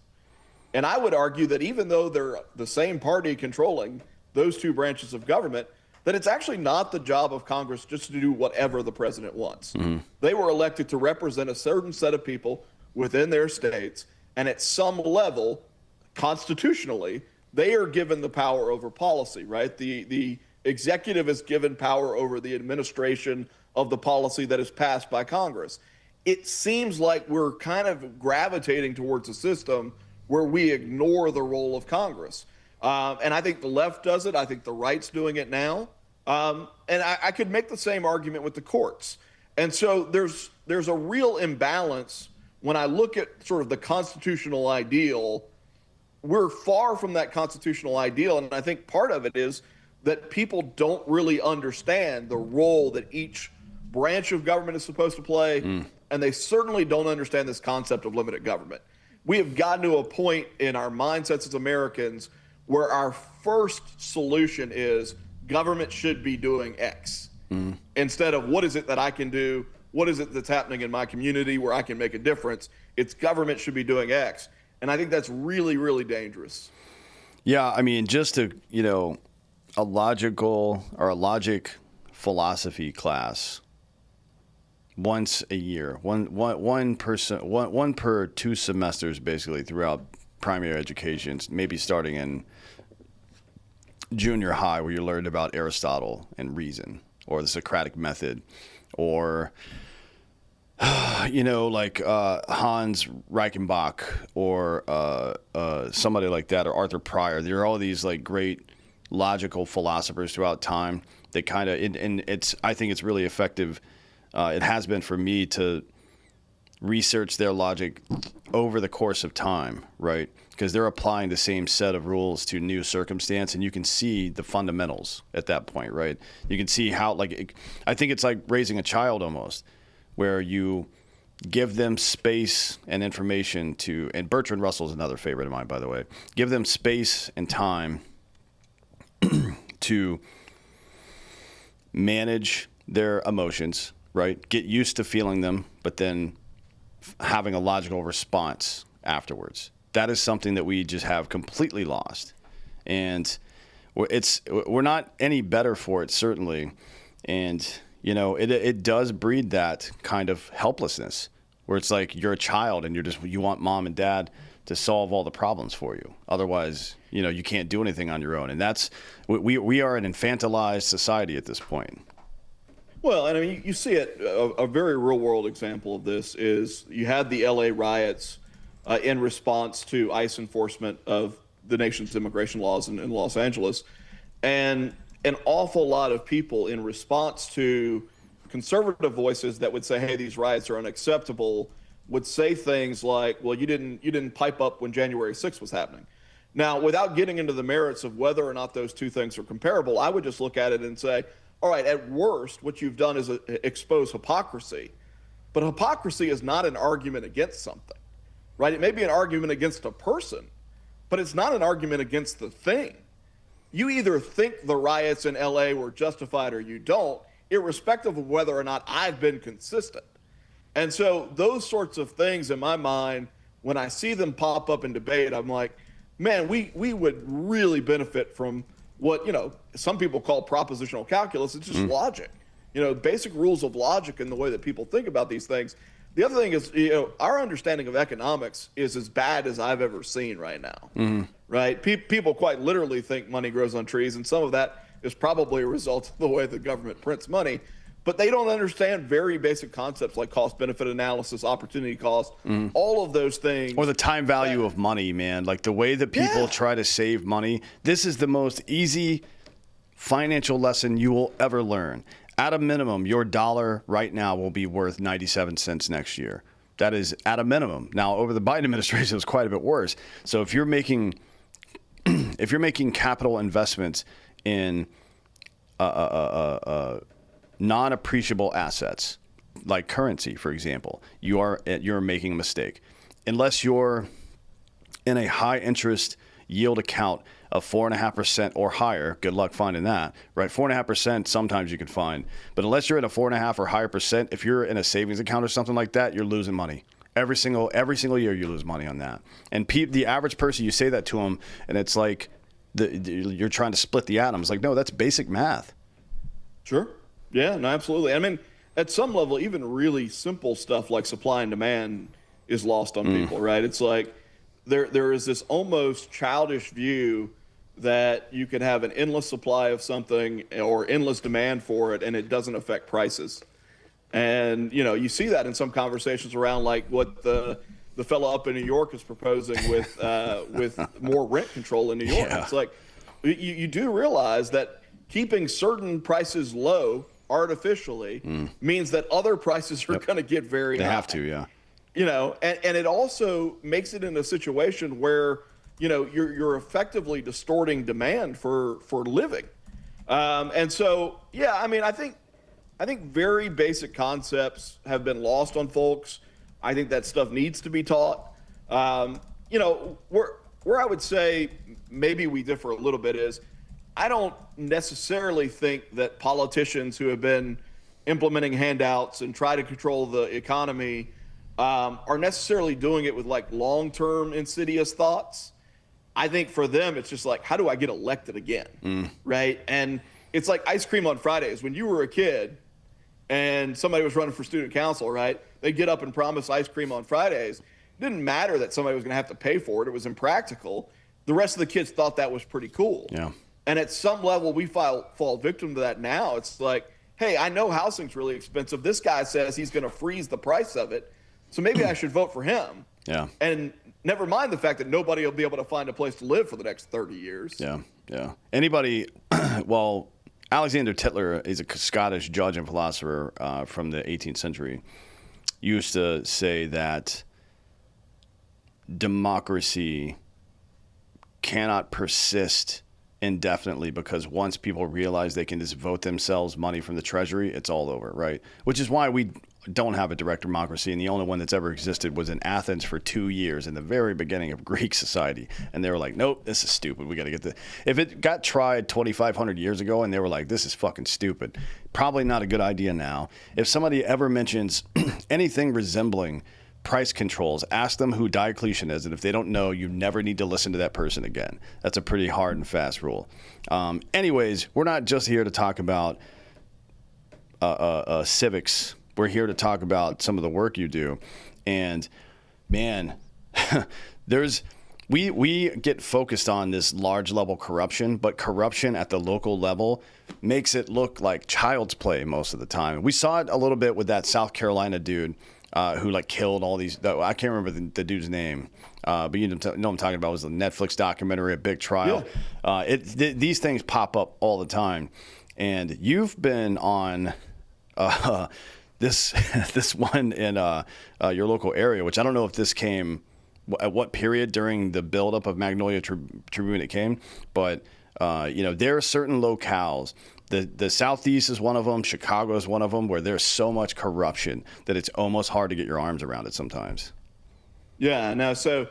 And I would argue that even though they're the same party controlling those 2 branches of government, that it's actually not the job of Congress just to do whatever the president wants. Mm-hmm. They were elected to represent a certain set of people within their states, and at some level, constitutionally, they are given the power over policy, right? The executive is given power over the administration of the policy that is passed by Congress. It seems like we're kind of gravitating towards a system where we ignore the role of Congress. And I think the left does it. I think the right's doing it now. And I could make the same argument with the courts. And so there's a real imbalance when I look at sort of the constitutional ideal. We're far from that constitutional ideal. And I think part of it is that people don't really understand the role that each branch of government is supposed to play. And they certainly don't understand this concept of limited government. We have gotten to a point in our mindsets as Americans where our first solution is government should be doing X instead of what is it that I can do? What is it that's happening in my community where I can make a difference? It's government should be doing X. And I think that's really, really dangerous. Yeah, I mean, just a logic philosophy class once a year, one per 2 semesters, basically throughout primary education, maybe starting in junior high, where you learned about Aristotle and reason, or the Socratic method, or Like Hans Reichenbach or somebody like that, or Arthur Pryor. There are all these like great logical philosophers throughout time that kind of, and I think it's really effective. It has been for me to research their logic over the course of time, right? Because they're applying the same set of rules to new circumstance, and you can see the fundamentals at that point, right? You can see how, I think it's like raising a child almost, where you give them space and information to, and Bertrand Russell's another favorite of mine, by the way, give them space and time to manage their emotions, right? Get used to feeling them, but then having a logical response afterwards. That is something that we just have completely lost. And we're not any better for it, certainly. And, it does breed that kind of helplessness where it's like you're a child and you want mom and dad to solve all the problems for you. Otherwise, you can't do anything on your own. And that's, we are an infantilized society at this point. Well, and I mean, you see it, a very real world example of this is you had the LA riots in response to ICE enforcement of the nation's immigration laws in Los Angeles. And an awful lot of people in response to conservative voices that would say, hey, these riots are unacceptable, would say things like, well, you didn't pipe up when January 6th was happening. Now, without getting into the merits of whether or not those two things are comparable, I would just look at it and say, all right, at worst, what you've done is expose hypocrisy. But hypocrisy is not an argument against something, right? It may be an argument against a person, but it's not an argument against the thing. You either think the riots in LA were justified or you don't, irrespective of whether or not I've been consistent. And so those sorts of things in my mind, when I see them pop up in debate, I'm like, man, we would really benefit from what, some people call propositional calculus. It's just logic, basic rules of logic in the way that people think about these things. The other thing is, our understanding of economics is as bad as I've ever seen right now, right? People quite literally think money grows on trees, and some of that is probably a result of the way the government prints money. But they don't understand very basic concepts like cost-benefit analysis, opportunity cost, all of those things. Or the time value of money, man. Like the way that people try to save money. This is the most easy financial lesson you will ever learn. At a minimum, your dollar right now will be worth 97 cents next year. That is at a minimum. Now, over the Biden administration, it was quite a bit worse. So if you're making capital investments in non-appreciable assets, like currency, for example, you're making a mistake. Unless you're in a high interest yield account of 4.5% or higher, good luck finding that, right? 4.5% sometimes you can find, but unless you're at a 4.5 or higher percent, if you're in a savings account or something like that, you're losing money. Every single year you lose money on that. And the average person, you say that to them, and it's like you're trying to split the atoms. Like, no, that's basic math. Sure. Yeah, no, absolutely. I mean, at some level, even really simple stuff like supply and demand is lost on people, right? It's like there is this almost childish view that you can have an endless supply of something or endless demand for it, and it doesn't affect prices. And, you see that in some conversations around like what the fellow up in New York is proposing with more rent control in New York. Yeah. It's like you do realize that keeping certain prices low artificially means that other prices are going to get very high. They have to, yeah. And it also makes it in a situation where, you're effectively distorting demand for living. And so, yeah, I mean, I think very basic concepts have been lost on folks. I think that stuff needs to be taught. Where I would say maybe we differ a little bit is I don't necessarily think that politicians who have been implementing handouts and try to control the economy are necessarily doing it with like long-term insidious thoughts. I think for them, it's just like, how do I get elected again? Right? And it's like ice cream on Fridays. When you were a kid and somebody was running for student council, right? They'd get up and promise ice cream on Fridays. It didn't matter that somebody was going to have to pay for it. It was impractical. The rest of the kids thought that was pretty cool. Yeah. And at some level, we fall victim to that now. It's like, hey, I know housing's really expensive. This guy says he's going to freeze the price of it, so maybe I should vote for him. Yeah. And never mind the fact that nobody will be able to find a place to live for the next 30 years. Yeah, yeah. Anybody, well, Alexander Tytler is a Scottish judge and philosopher from the 18th century, used to say that democracy cannot persist indefinitely because once people realize they can just vote themselves money from the treasury, it's all over, right? Which is why we don't have a direct democracy, and the only one that's ever existed was in Athens for 2 years in the very beginning of Greek society, and they were like, nope, this is stupid, we got to get this. If it got tried 2,500 years ago and they were like, this is fucking stupid, probably not a good idea now. If somebody ever mentions anything resembling price controls, ask them who Diocletian is, and if they don't know, you never need to listen to that person again. That's a pretty hard and fast rule. Anyways, we're not just here to talk about civics. We're here to talk about some of the work you do. And man, we get focused on this large level corruption, but corruption at the local level makes it look like child's play most of the time. We saw it a little bit with that South Carolina dude who like killed all these. I can't remember the dude's name, but you know what I'm talking about. It was a Netflix documentary, A Big Trial. Yeah. These things pop up all the time, and you've been on this one in your local area, which I don't know if this came at what period during the buildup of Magnolia Tribune it came, but there are certain locales. The Southeast is one of them. Chicago is one of them, where there's so much corruption that it's almost hard to get your arms around it sometimes. Yeah. Now, so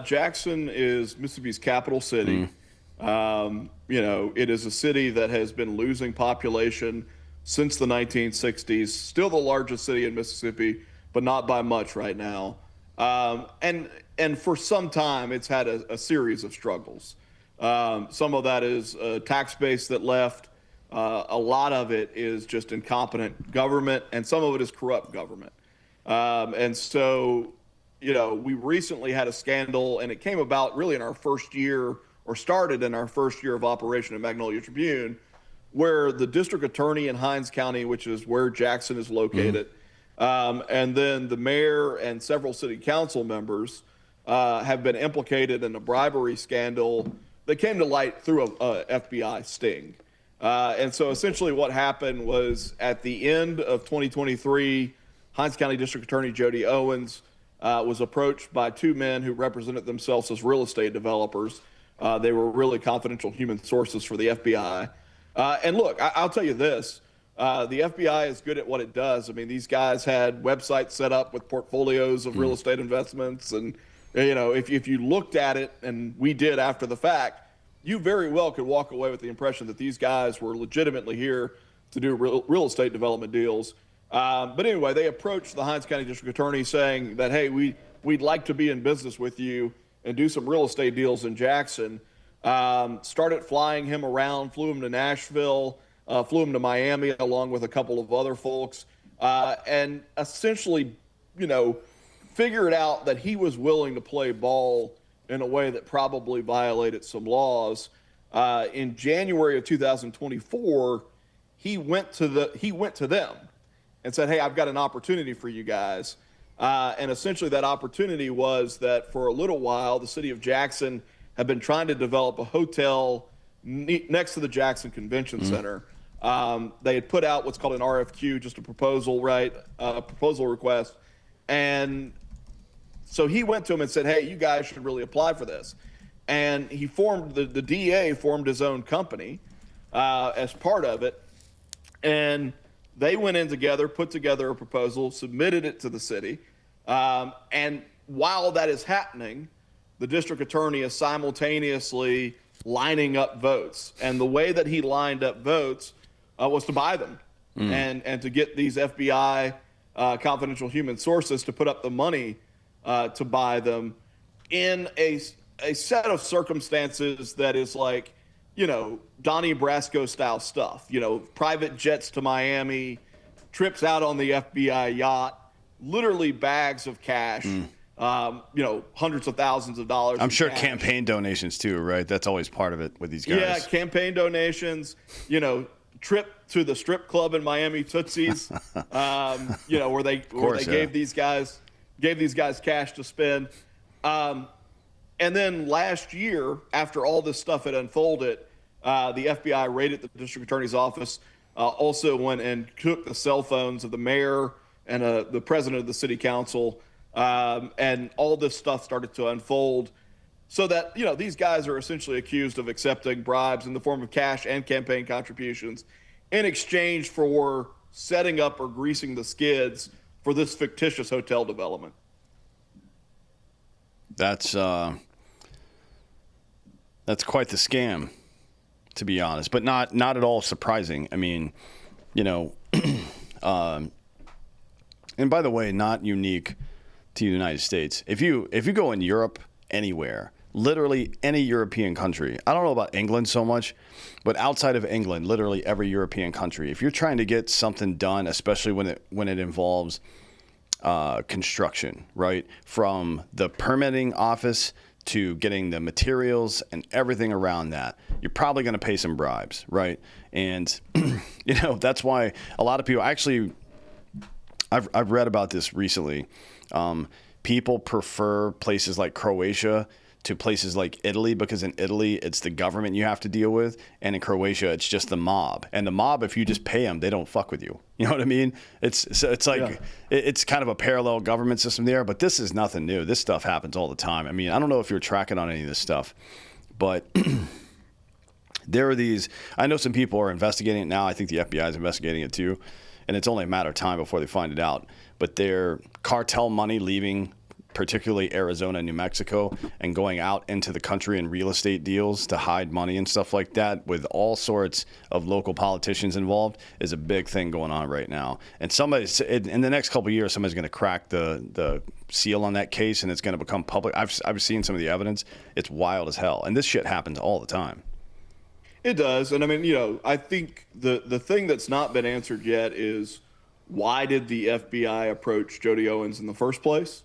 Jackson is Mississippi's capital city. It is a city that has been losing population since the 1960s. Still the largest city in Mississippi, but not by much right now. And for some time, it's had a series of struggles. Some of that is a tax base that left. A lot of it is just incompetent government, and some of it is corrupt government. And so, we recently had a scandal, and it came about really in our first year, or started in our first year of operation at Magnolia Tribune, where the district attorney in Hinds County, which is where Jackson is located, and then the mayor and several city council members have been implicated in a bribery scandal that came to light through a FBI sting. And so essentially what happened was at the end of 2023, Hinds County District Attorney Jody Owens was approached by two men who represented themselves as real estate developers. They were really confidential human sources for the FBI. And look, I'll tell you this, the FBI is good at what it does. I mean, these guys had websites set up with portfolios of real estate investments. And, if you looked at it, and we did after the fact, you very well could walk away with the impression that these guys were legitimately here to do real estate development deals. But anyway, they approached the Hinds County District Attorney saying that, hey, we'd like to be in business with you and do some real estate deals in Jackson. Started flying him around, flew him to Nashville, flew him to Miami along with a couple of other folks, and essentially, figured out that he was willing to play ball in a way that probably violated some laws. In January of 2024, he went to them and said, hey, I've got an opportunity for you guys. And essentially that opportunity was that for a little while, the city of Jackson had been trying to develop a hotel next to the Jackson Convention Center. They had put out what's called an RFQ, just a proposal, right? Proposal request. And so he went to him and said, hey, you guys should really apply for this. And he formed, the DA formed his own company as part of it. And they went in together, put together a proposal, submitted it to the city. And while that is happening, the district attorney is simultaneously lining up votes. And the way that he lined up votes was to buy them and to get these FBI confidential human sources to put up the money to buy them in a set of circumstances that is like, Donnie Brasco style stuff, private jets to Miami, trips out on the FBI yacht, literally bags of cash, hundreds of thousands of dollars. I'm sure cash. Campaign donations too, right? That's always part of it with these guys. Yeah, campaign donations, trip to the strip club in Miami, Tootsie's, where they gave these guys cash to spend. And then last year, after all this stuff had unfolded, the FBI raided the district attorney's office, also went and took the cell phones of the mayor and the president of the city council, and all this stuff started to unfold. So that, these guys are essentially accused of accepting bribes in the form of cash and campaign contributions in exchange for setting up or greasing the skids for this fictitious hotel development. That's quite the scam, to be honest, but not at all surprising. I mean, and by the way, not unique to the United States. If you go in Europe, anywhere, literally any European country. I don't know about England so much, but outside of England, literally every European country, if you're trying to get something done, especially when it involves construction, right? From the permitting office to getting the materials and everything around that, you're probably going to pay some bribes, right? And that's why a lot of people actually, I've read about this recently. People prefer places like Croatia to places like Italy, because in Italy, it's the government you have to deal with. And in Croatia, it's just the mob. And the mob, if you just pay them, they don't fuck with you. You know what I mean? It's kind of a parallel government system there, but this is nothing new. This stuff happens all the time. I mean, I don't know if you're tracking on any of this stuff, but there are these, I know some people are investigating it now. I think the FBI is investigating it too. And it's only a matter of time before they find it out. But they're cartel money leaving particularly Arizona and New Mexico and going out into the country in real estate deals to hide money and stuff like that, with all sorts of local politicians involved, is a big thing going on right now. And in the next couple of years, somebody's going to crack the seal on that case, and it's going to become public. I've seen some of the evidence. It's wild as hell. And this shit happens all the time. It does. And I mean, I think the thing that's not been answered yet is, why did the FBI approach Jody Owens in the first place?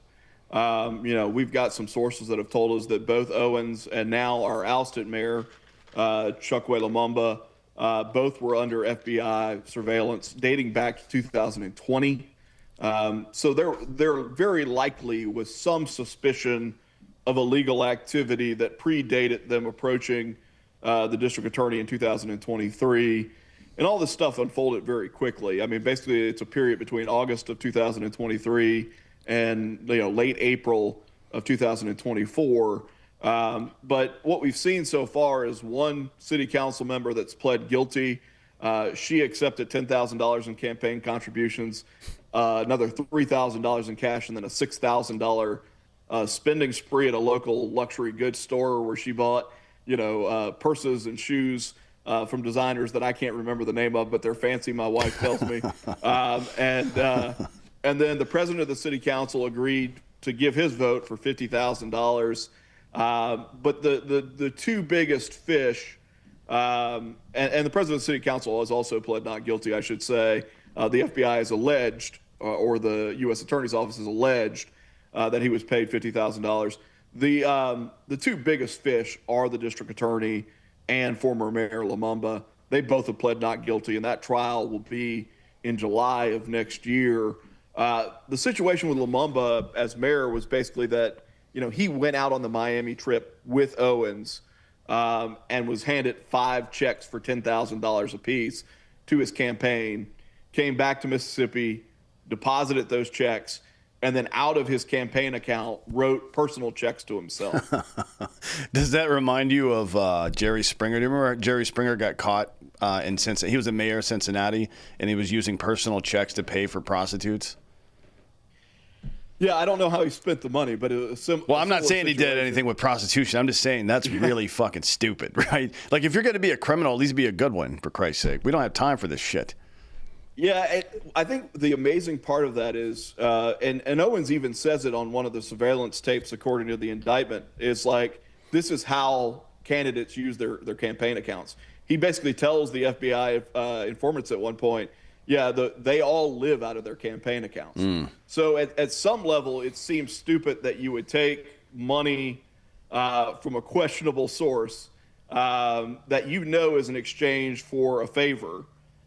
We've got some sources that have told us that both Owens and now our ousted mayor, Chokwe Lumumba, both were under FBI surveillance dating back to 2020. So there very likely was some suspicion of illegal activity that predated them approaching the district attorney in 2023. And all this stuff unfolded very quickly. I mean, basically, it's a period between August of 2023 and late April of 2024. But what we've seen so far is one city council member that's pled guilty. She accepted $10,000 in campaign contributions, another $3,000 in cash, and then a $6,000 spending spree at a local luxury goods store where she bought purses and shoes from designers that I can't remember the name of, but they're fancy, my wife tells me. And then the president of the city council agreed to give his vote for $50,000. But the two biggest fish, and the president of the city council has also pled not guilty, I should say. The FBI has alleged, or the U.S. Attorney's Office has alleged, that he was paid $50,000. The two biggest fish are the district attorney and former Mayor Lumumba. They both have pled not guilty, and that trial will be in July of next year. The situation with Lumumba as mayor was basically that, he went out on the Miami trip with Owens and was handed 5 checks for $10,000 apiece to his campaign, came back to Mississippi, deposited those checks, and then out of his campaign account wrote personal checks to himself. Does that remind you of Jerry Springer? Do you remember Jerry Springer got caught in Cincinnati? He was the mayor of Cincinnati, and he was using personal checks to pay for prostitutes. Yeah, I don't know how he spent the money, but it was well, I'm not saying he did anything with prostitution. I'm just saying that's really fucking stupid, right? Like, if you're going to be a criminal, at least be a good one, for Christ's sake. We don't have time for this shit. Yeah, I think the amazing part of that is, and Owens even says it on one of the surveillance tapes, according to the indictment, is like, this is how candidates use their campaign accounts. He basically tells the FBI informants at one point, they all live out of their campaign accounts. So at some level, it seems stupid that you would take money from a questionable source that is in exchange for a favor.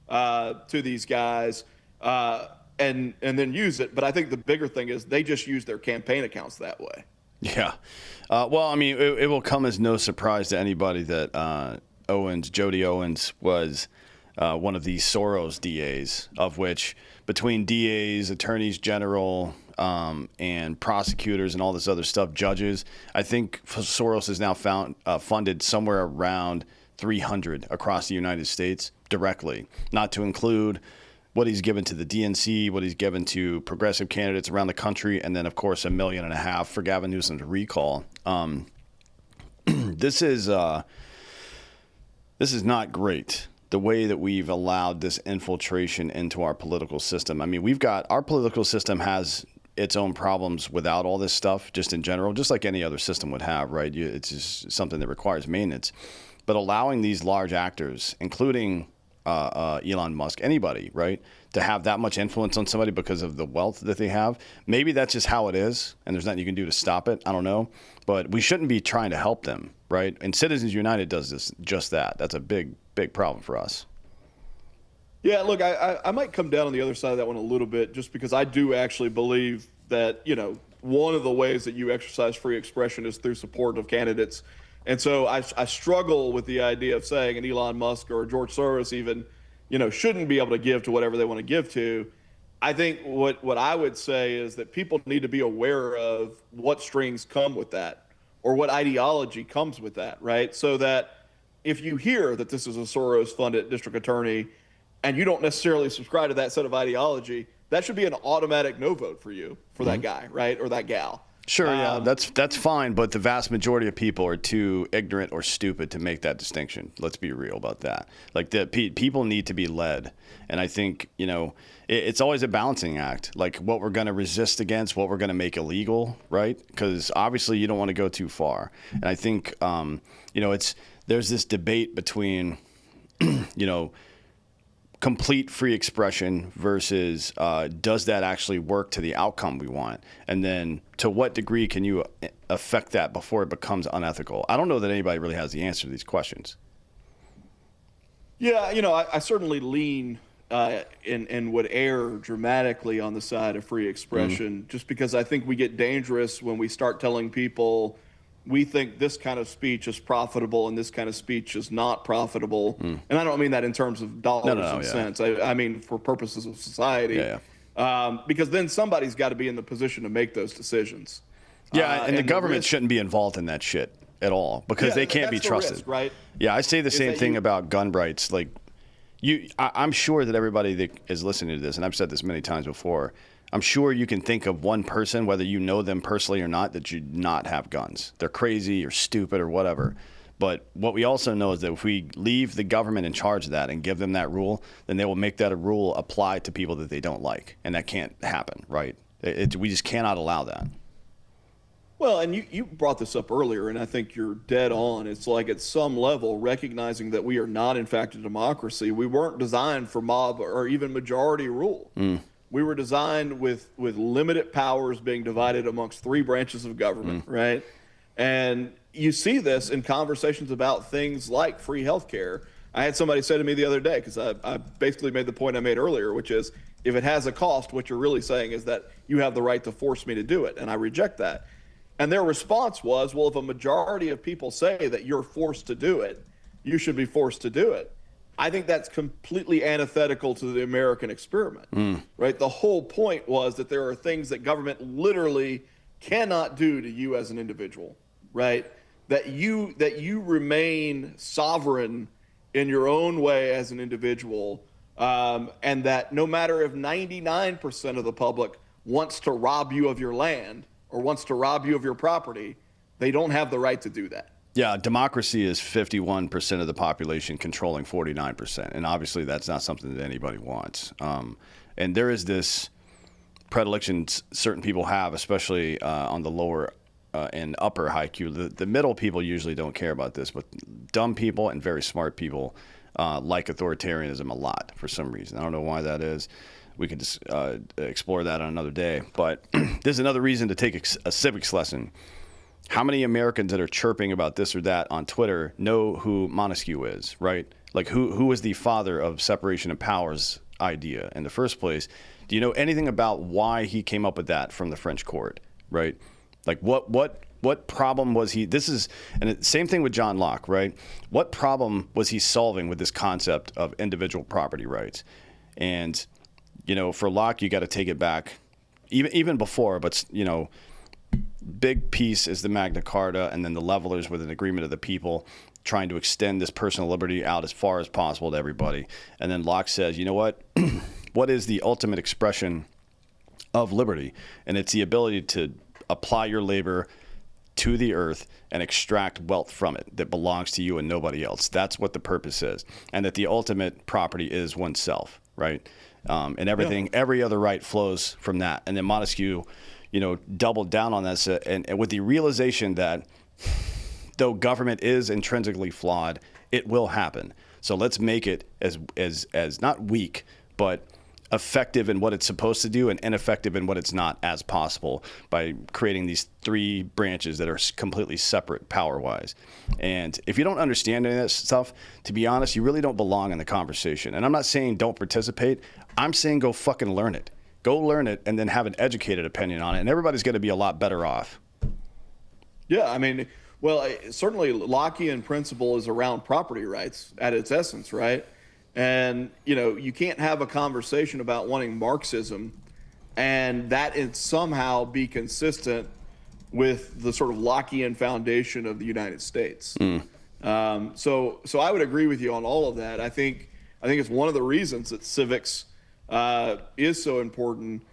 to these guys and then use it. But I think the bigger thing is they just use their campaign accounts that way. Yeah. Well, I mean, it will come as no surprise to anybody that Jody Owens was one of these Soros DAs, of which between DAs, attorneys general, and prosecutors and all this other stuff, judges, I think Soros has now funded somewhere around 300 across the United States directly, not to include what he's given to the DNC, what he's given to progressive candidates around the country, and then, of course, $1.5 million for Gavin Newsom's recall. This is not great, the way that we've allowed this infiltration into our political system. I mean, our political system has its own problems without all this stuff, just in general, just like any other system would have, right? It's just something that requires maintenance. But allowing these large actors, including Elon Musk, anybody, right, to have that much influence on somebody because of the wealth that they have, maybe that's just how it is, and there's nothing you can do to stop it. I don't know. But we shouldn't be trying to help them, right? And Citizens United does just that. That's a big, big problem for us. Yeah, look, I might come down on the other side of that one a little bit, just because I do actually believe that, one of the ways that you exercise free expression is through support of candidates. And so I struggle with the idea of saying an Elon Musk or George Soros even, shouldn't be able to give to whatever they want to give to. I think what I would say is that people need to be aware of what strings come with that, or what ideology comes with that, right? So that if you hear that this is a Soros-funded district attorney and you don't necessarily subscribe to that set of ideology, that should be an automatic no vote for you, for that guy, right, or that gal. Sure, yeah, that's fine, but the vast majority of people are too ignorant or stupid to make that distinction. Let's be real about that. Like, people need to be led, and I think it's always a balancing act. Like, what we're going to resist against, what we're going to make illegal, right? Because obviously you don't want to go too far. And I think there's this debate between complete free expression versus does that actually work to the outcome we want? And then to what degree can you affect that before it becomes unethical? I don't know that anybody really has the answer to these questions. Yeah, I certainly lean and would err dramatically on the side of free expression, just because I think we get dangerous when we start telling people we think this kind of speech is profitable and this kind of speech is not profitable. And I don't mean that in terms of dollars and cents. I mean for purposes of society. Because then somebody's got to be in the position to make those decisions. Yeah, and the government shouldn't be involved in that shit at all, because they can't be trusted. Risk, right? Yeah, I say the same thing about gun rights. Like, I'm sure that everybody that is listening to this, and I've said this many times before, I'm sure you can think of one person, whether you know them personally or not, that should not have guns. They're crazy or stupid or whatever. But what we also know is that if we leave the government in charge of that and give them that rule, then they will make that a rule apply to people that they don't like. And that can't happen, right? We just cannot allow that. Well, and you brought this up earlier, and I think you're dead on. It's like, at some level, recognizing that we are not, in fact, a democracy. We weren't designed for mob or even majority rule. We were designed with limited powers being divided amongst three branches of government, right? And you see this in conversations about things like free healthcare. I had somebody say to me the other day, because I basically made the point I made earlier, which is, if it has a cost, what you're really saying is that you have the right to force me to do it, and I reject that. And their response was, well, if a majority of people say that you're forced to do it, you should be forced to do it. I think that's completely antithetical to the American experiment, right? The whole point was that there are things that government literally cannot do to you as an individual, right? That you remain sovereign in your own way as an individual, and that no matter if 99% of the public wants to rob you of your land or wants to rob you of your property, they don't have the right to do that. Yeah, democracy is 51% of the population controlling 49%, and obviously that's not something that anybody wants. And there is this predilection certain people have, especially on the lower and upper IQ. The middle people usually don't care about this, but dumb people and very smart people like authoritarianism a lot for some reason. I don't know why that is. We could just explore that on another day. But there's another reason to take a civics lesson. How many Americans that are chirping about this or that on Twitter know who Montesquieu is, right? Like, who was the father of separation of powers idea in the first place? Do you know anything about why he came up with that from the French court, right? Like, what problem was he? Same thing with John Locke, right? What problem was he solving with this concept of individual property rights? And, for Locke, you got to take it back even before, but, big piece is the Magna Carta, and then the levelers with an agreement of the people trying to extend this personal liberty out as far as possible to everybody. And then Locke says, you know what? What is the ultimate expression of liberty? And it's the ability to apply your labor to the earth and extract wealth from it that belongs to you and nobody else. That's what the purpose is. And that the ultimate property is oneself, right? And everything, every other right flows from that. And then Montesquieu, doubled down on this and with the realization that though government is intrinsically flawed, it will happen. So let's make it as not weak, but effective in what it's supposed to do and ineffective in what it's not as possible by creating these three branches that are completely separate power-wise. And if you don't understand any of this stuff, to be honest, you really don't belong in the conversation. And I'm not saying don't participate. I'm saying go fucking learn it. Go learn it and then have an educated opinion on it. And everybody's going to be a lot better off. Yeah, I mean, well, certainly Lockean principle is around property rights at its essence, right? And, you can't have a conversation about wanting Marxism and that it somehow be consistent with the sort of Lockean foundation of the United States. So I would agree with you on all of that. I think it's one of the reasons that civics is so important.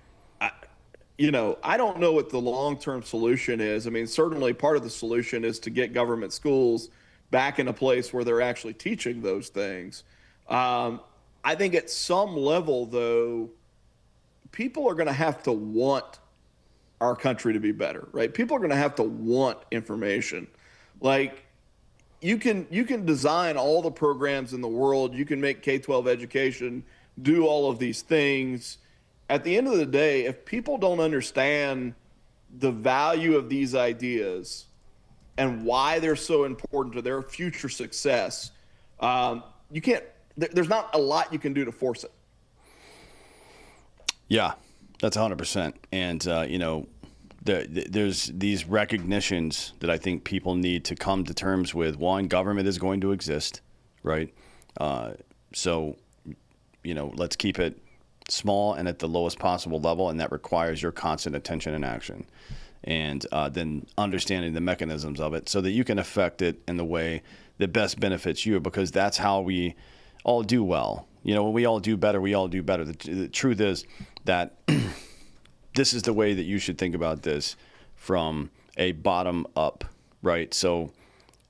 I don't know what the long-term solution is. I mean, certainly part of the solution is to get government schools back in a place where they're actually teaching those things. I think at some level, though, people are going to have to want our country to be better, right? People are going to have to want information. Like, you can design all the programs in the world. You can make K-12 education do all of these things. At the end of the day, if people don't understand the value of these ideas and why they're so important to their future success, you can't. There's not a lot you can do to force it. Yeah, that's 100%. And, there's these recognitions that I think people need to come to terms with. One, government is going to exist, right? So, let's keep it small and at the lowest possible level, and that requires your constant attention and action. And then understanding the mechanisms of it so that you can affect it in the way that best benefits you, because that's how we all do well. When we all do better, we all do better. The truth is that this is the way that you should think about this from a bottom up, right? So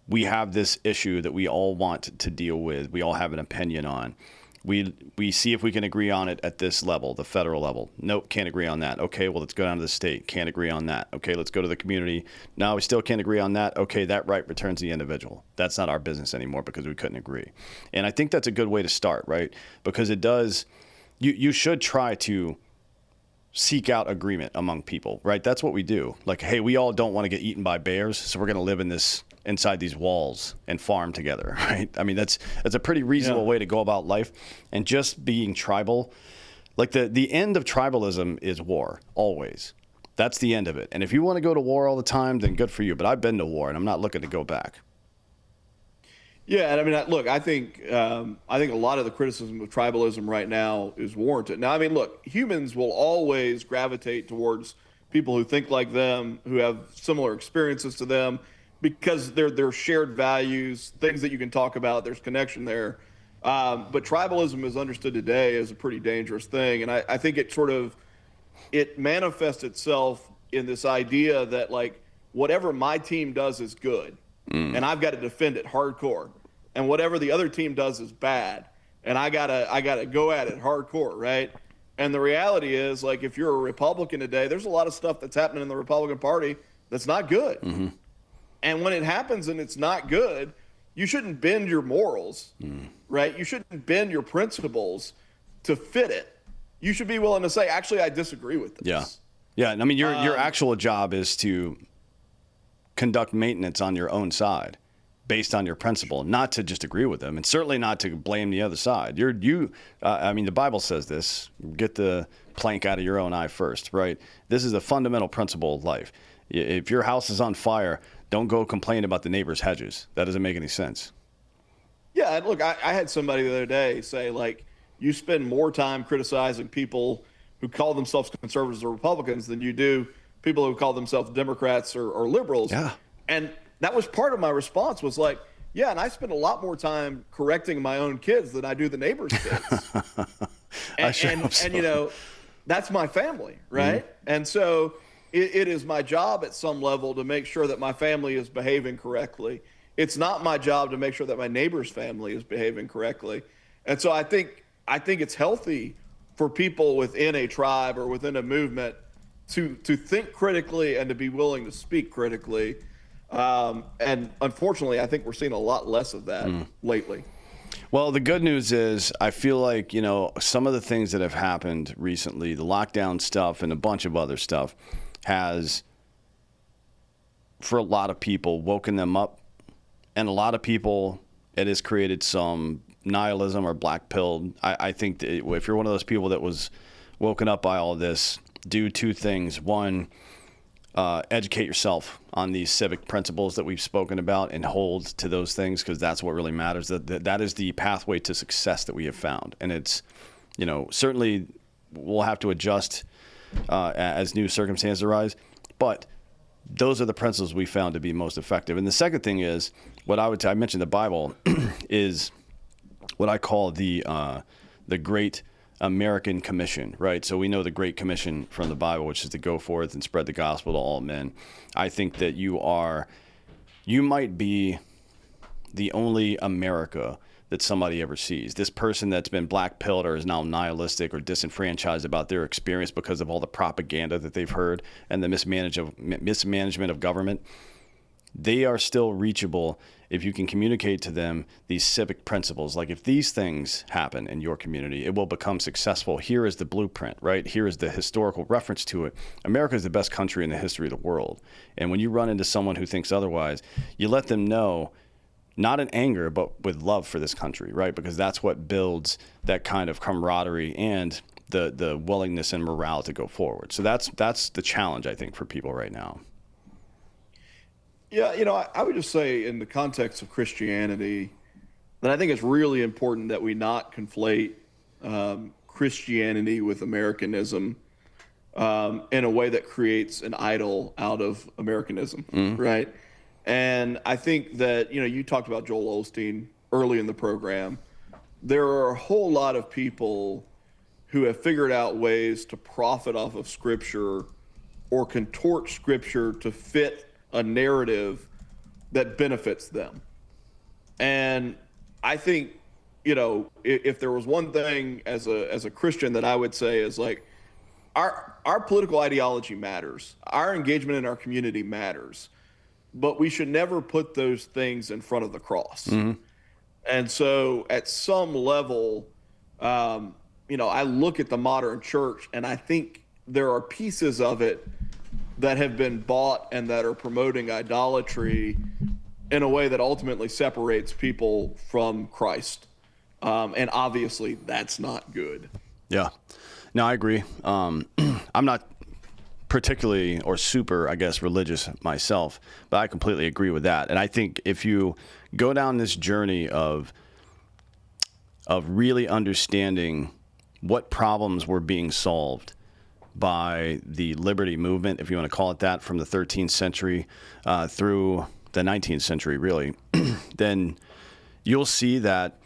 we have this issue that we all want to deal with. We all have an opinion on. We see if we can agree on it at this level, the federal level. Nope, can't agree on that. Okay, well, let's go down to the state. Can't agree on that. Okay, let's go to the community. No, we still can't agree on that. Okay, that right returns to the individual. That's not our business anymore because we couldn't agree. And I think that's a good way to start, right? Because it does, you should try to seek out agreement among people, right? That's what we do. Like, hey, we all don't want to get eaten by bears, so we're going to live inside these walls and farm together, right? I mean, that's a pretty reasonable way to go about life. And just being tribal, like the end of tribalism is war, always. That's the end of it. And if you want to go to war all the time, then good for you. But I've been to war, and I'm not looking to go back. Yeah, and I mean, look, I think a lot of the criticism of tribalism right now is warranted. Now, I mean, look, humans will always gravitate towards people who think like them, who have similar experiences to them, because they're shared values, things that you can talk about. There's connection there. But tribalism is understood today as a pretty dangerous thing, and I think it manifests itself in this idea that, like, whatever my team does is good, and I've got to defend it hardcore. And whatever the other team does is bad, and I gotta go at it hardcore, right? And the reality is, like, if you're a Republican today, there's a lot of stuff that's happening in the Republican Party that's not good. Mm-hmm. And when it happens and it's not good, you shouldn't bend your morals, right? You shouldn't bend your principles to fit it. You should be willing to say, actually, I disagree with this. Yeah. Yeah. And I mean, your actual job is to conduct maintenance on your own side. based on your principle, not to just agree with them, and certainly not to blame the other side. I mean, the Bible says this: get the plank out of your own eye first, right? This is a fundamental principle of life. If your house is on fire, don't go complain about the neighbor's hedges. That doesn't make any sense. Yeah, and look, I had somebody the other day say, like, you spend more time criticizing people who call themselves conservatives or Republicans than you do people who call themselves Democrats or liberals. Yeah. And that was part of my response was like, yeah, and I spend a lot more time correcting my own kids than I do the neighbor's kids. And you know, that's my family, right? Mm-hmm. And so it is my job at some level to make sure that my family is behaving correctly. It's not my job to make sure that my neighbor's family is behaving correctly. And so I think it's healthy for people within a tribe or within a movement to think critically and to be willing to speak critically. And unfortunately, I think we're seeing a lot less of that lately. Well, the good news is I feel like, you know, some of the things that have happened recently, the lockdown stuff and a bunch of other stuff, has, for a lot of people, woken them up. And a lot of people, it has created some nihilism or black pilled. I think that if you're one of those people that was woken up by all of this, do two things. One, educate yourself on these civic principles that we've spoken about and hold to those things, because that's what really matters. That is the pathway to success that we have found. And it's, you know, certainly we'll have to adjust as new circumstances arise, but those are the principles we found to be most effective. And the second thing is what I mentioned the Bible is what I call the Great American Commission, right? So we know the Great Commission from the Bible, which is to go forth and spread the gospel to all men. I think that you might be the only America that somebody ever sees. This person that's been black-pilled or is now nihilistic or disenfranchised about their experience because of all the propaganda that they've heard and the mismanagement of government, they are still reachable if you can communicate to them these civic principles. Like, if these things happen in your community, it will become successful. Here is the blueprint, right? Here is the historical reference to it. America is the best country in the history of the world. And when you run into someone who thinks otherwise, you let them know, not in anger, but with love for this country, right? Because that's what builds that kind of camaraderie and the willingness and morale to go forward. So that's the challenge, I think, for people right now. Yeah, you know, I would just say in the context of Christianity that I think it's really important that we not conflate Christianity with Americanism in a way that creates an idol out of Americanism, right? And I think that, you know, you talked about Joel Osteen early in the program. There are a whole lot of people who have figured out ways to profit off of Scripture or contort Scripture to fit a narrative that benefits them. And I think, you know, if there was one thing as a Christian that I would say is, like, our political ideology matters. Our engagement in our community matters. But we should never put those things in front of the cross. And so at some level, you know, I look at the modern church and I think there are pieces of it that have been bought and that are promoting idolatry in a way that ultimately separates people from Christ. And obviously that's not good. Yeah, no, I agree. I'm not particularly or super, I guess, religious myself, but I completely agree with that. And I think if you go down this journey of really understanding what problems were being solved by the liberty movement, if you want to call it that, from the 13th century through the 19th century, really, then you'll see that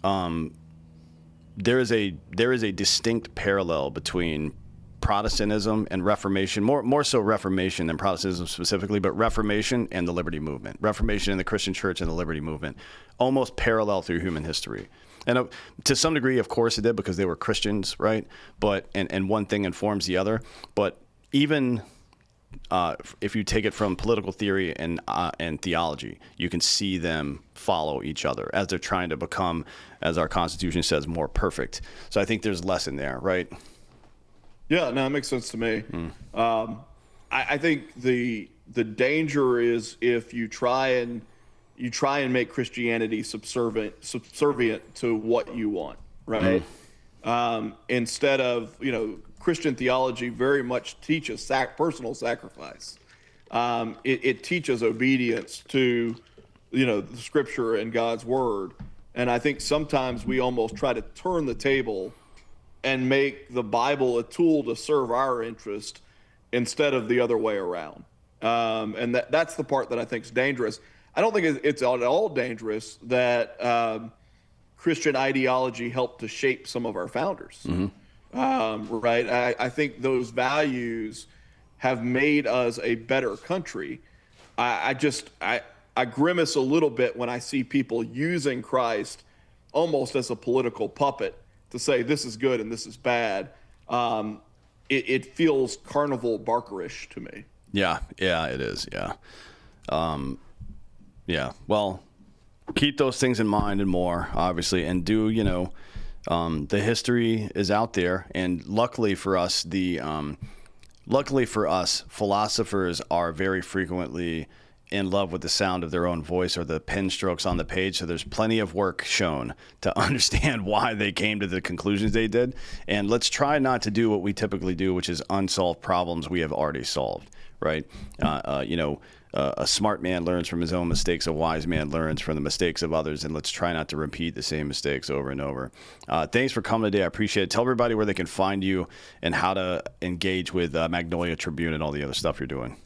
there is a distinct parallel between Protestantism and Reformation, more so Reformation than Protestantism specifically, but Reformation and the Liberty Movement, Reformation in the Christian Church and the Liberty Movement, almost parallel through human history. And to some degree, of course, it did, because they were Christians, right? But and one thing informs the other. But even if you take it from political theory and theology, you can see them follow each other as they're trying to become, as our Constitution says, more perfect. So I think there's a lesson there, right? Yeah, no, it makes sense to me. I think the danger is if you try and you try and make Christianity subservient to what you want, right? Instead of, Christian theology very much teaches personal sacrifice. It teaches obedience to, the Scripture and God's Word. And I think sometimes we almost try to turn the table and make the Bible a tool to serve our interest instead of the other way around. And that's the part that I think is dangerous. I don't think it's at all dangerous that Christian ideology helped to shape some of our founders, right? I think those values have made us a better country. I grimace a little bit when I see people using Christ almost as a political puppet to say this is good and this is bad. It feels carnival barkerish to me. Yeah, it is. Yeah. Well, keep those things in mind and more, obviously, and do, the history is out there, and luckily for us, philosophers are very frequently in love with the sound of their own voice or the pen strokes on the page. So there's plenty of work shown to understand why they came to the conclusions they did. And let's try not to do what we typically do, which is unsolved problems we have already solved, right? A smart man learns from his own mistakes. A wise man learns from the mistakes of others. And let's try not to repeat the same mistakes over and over. Thanks for coming today. I appreciate it. Tell everybody where they can find you and how to engage with Magnolia Tribune and all the other stuff you're doing.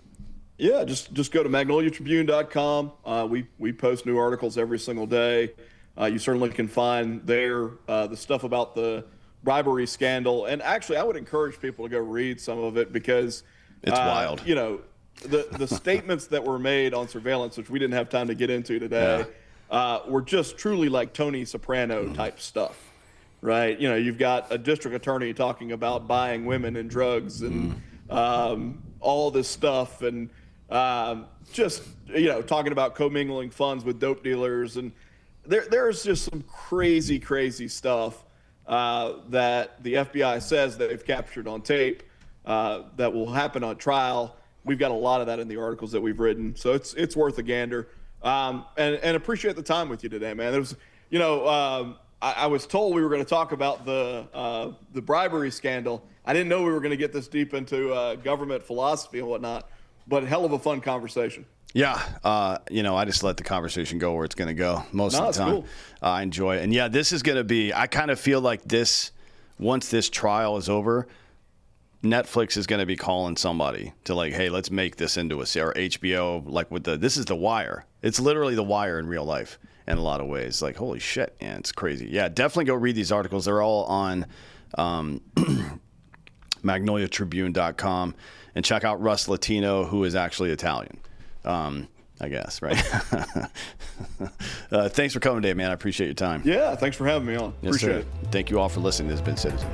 Yeah, just go to magnoliatribune.com. We post new articles every single day. You certainly can find there the stuff about the bribery scandal. And actually, I would encourage people to go read some of it because it's wild. The statements that were made on surveillance, which we didn't have time to get into today, were just truly like Tony Soprano type stuff, right? You've got a district attorney talking about buying women and drugs and all this stuff, and talking about commingling funds with dope dealers, and there's just some crazy stuff that the FBI says that they've captured on tape that will happen on trial. We've got a lot of that in the articles that we've written, so it's worth a gander. And appreciate the time with you today, man. There was, I was told we were going to talk about the bribery scandal. I didn't know we were going to get this deep into government philosophy and whatnot, but hell of a fun conversation. Yeah, I just let the conversation go where it's going to go most of the time. Cool. I enjoy it. And yeah, this is going to be, I kind of feel like once this trial is over, Netflix is going to be calling somebody to like, hey, let's make this into a series, or HBO, this is The Wire. It's literally The Wire in real life in a lot of ways. Like, holy shit, man, it's crazy. Yeah, definitely go read these articles. They're all on magnoliatribune.com, and check out Russ Latino, who is actually Italian, I guess, right? Thanks for coming today, man. I appreciate your time. Yeah, thanks for having me on. Yes, appreciate it. Thank you all for listening. This has been Citizen.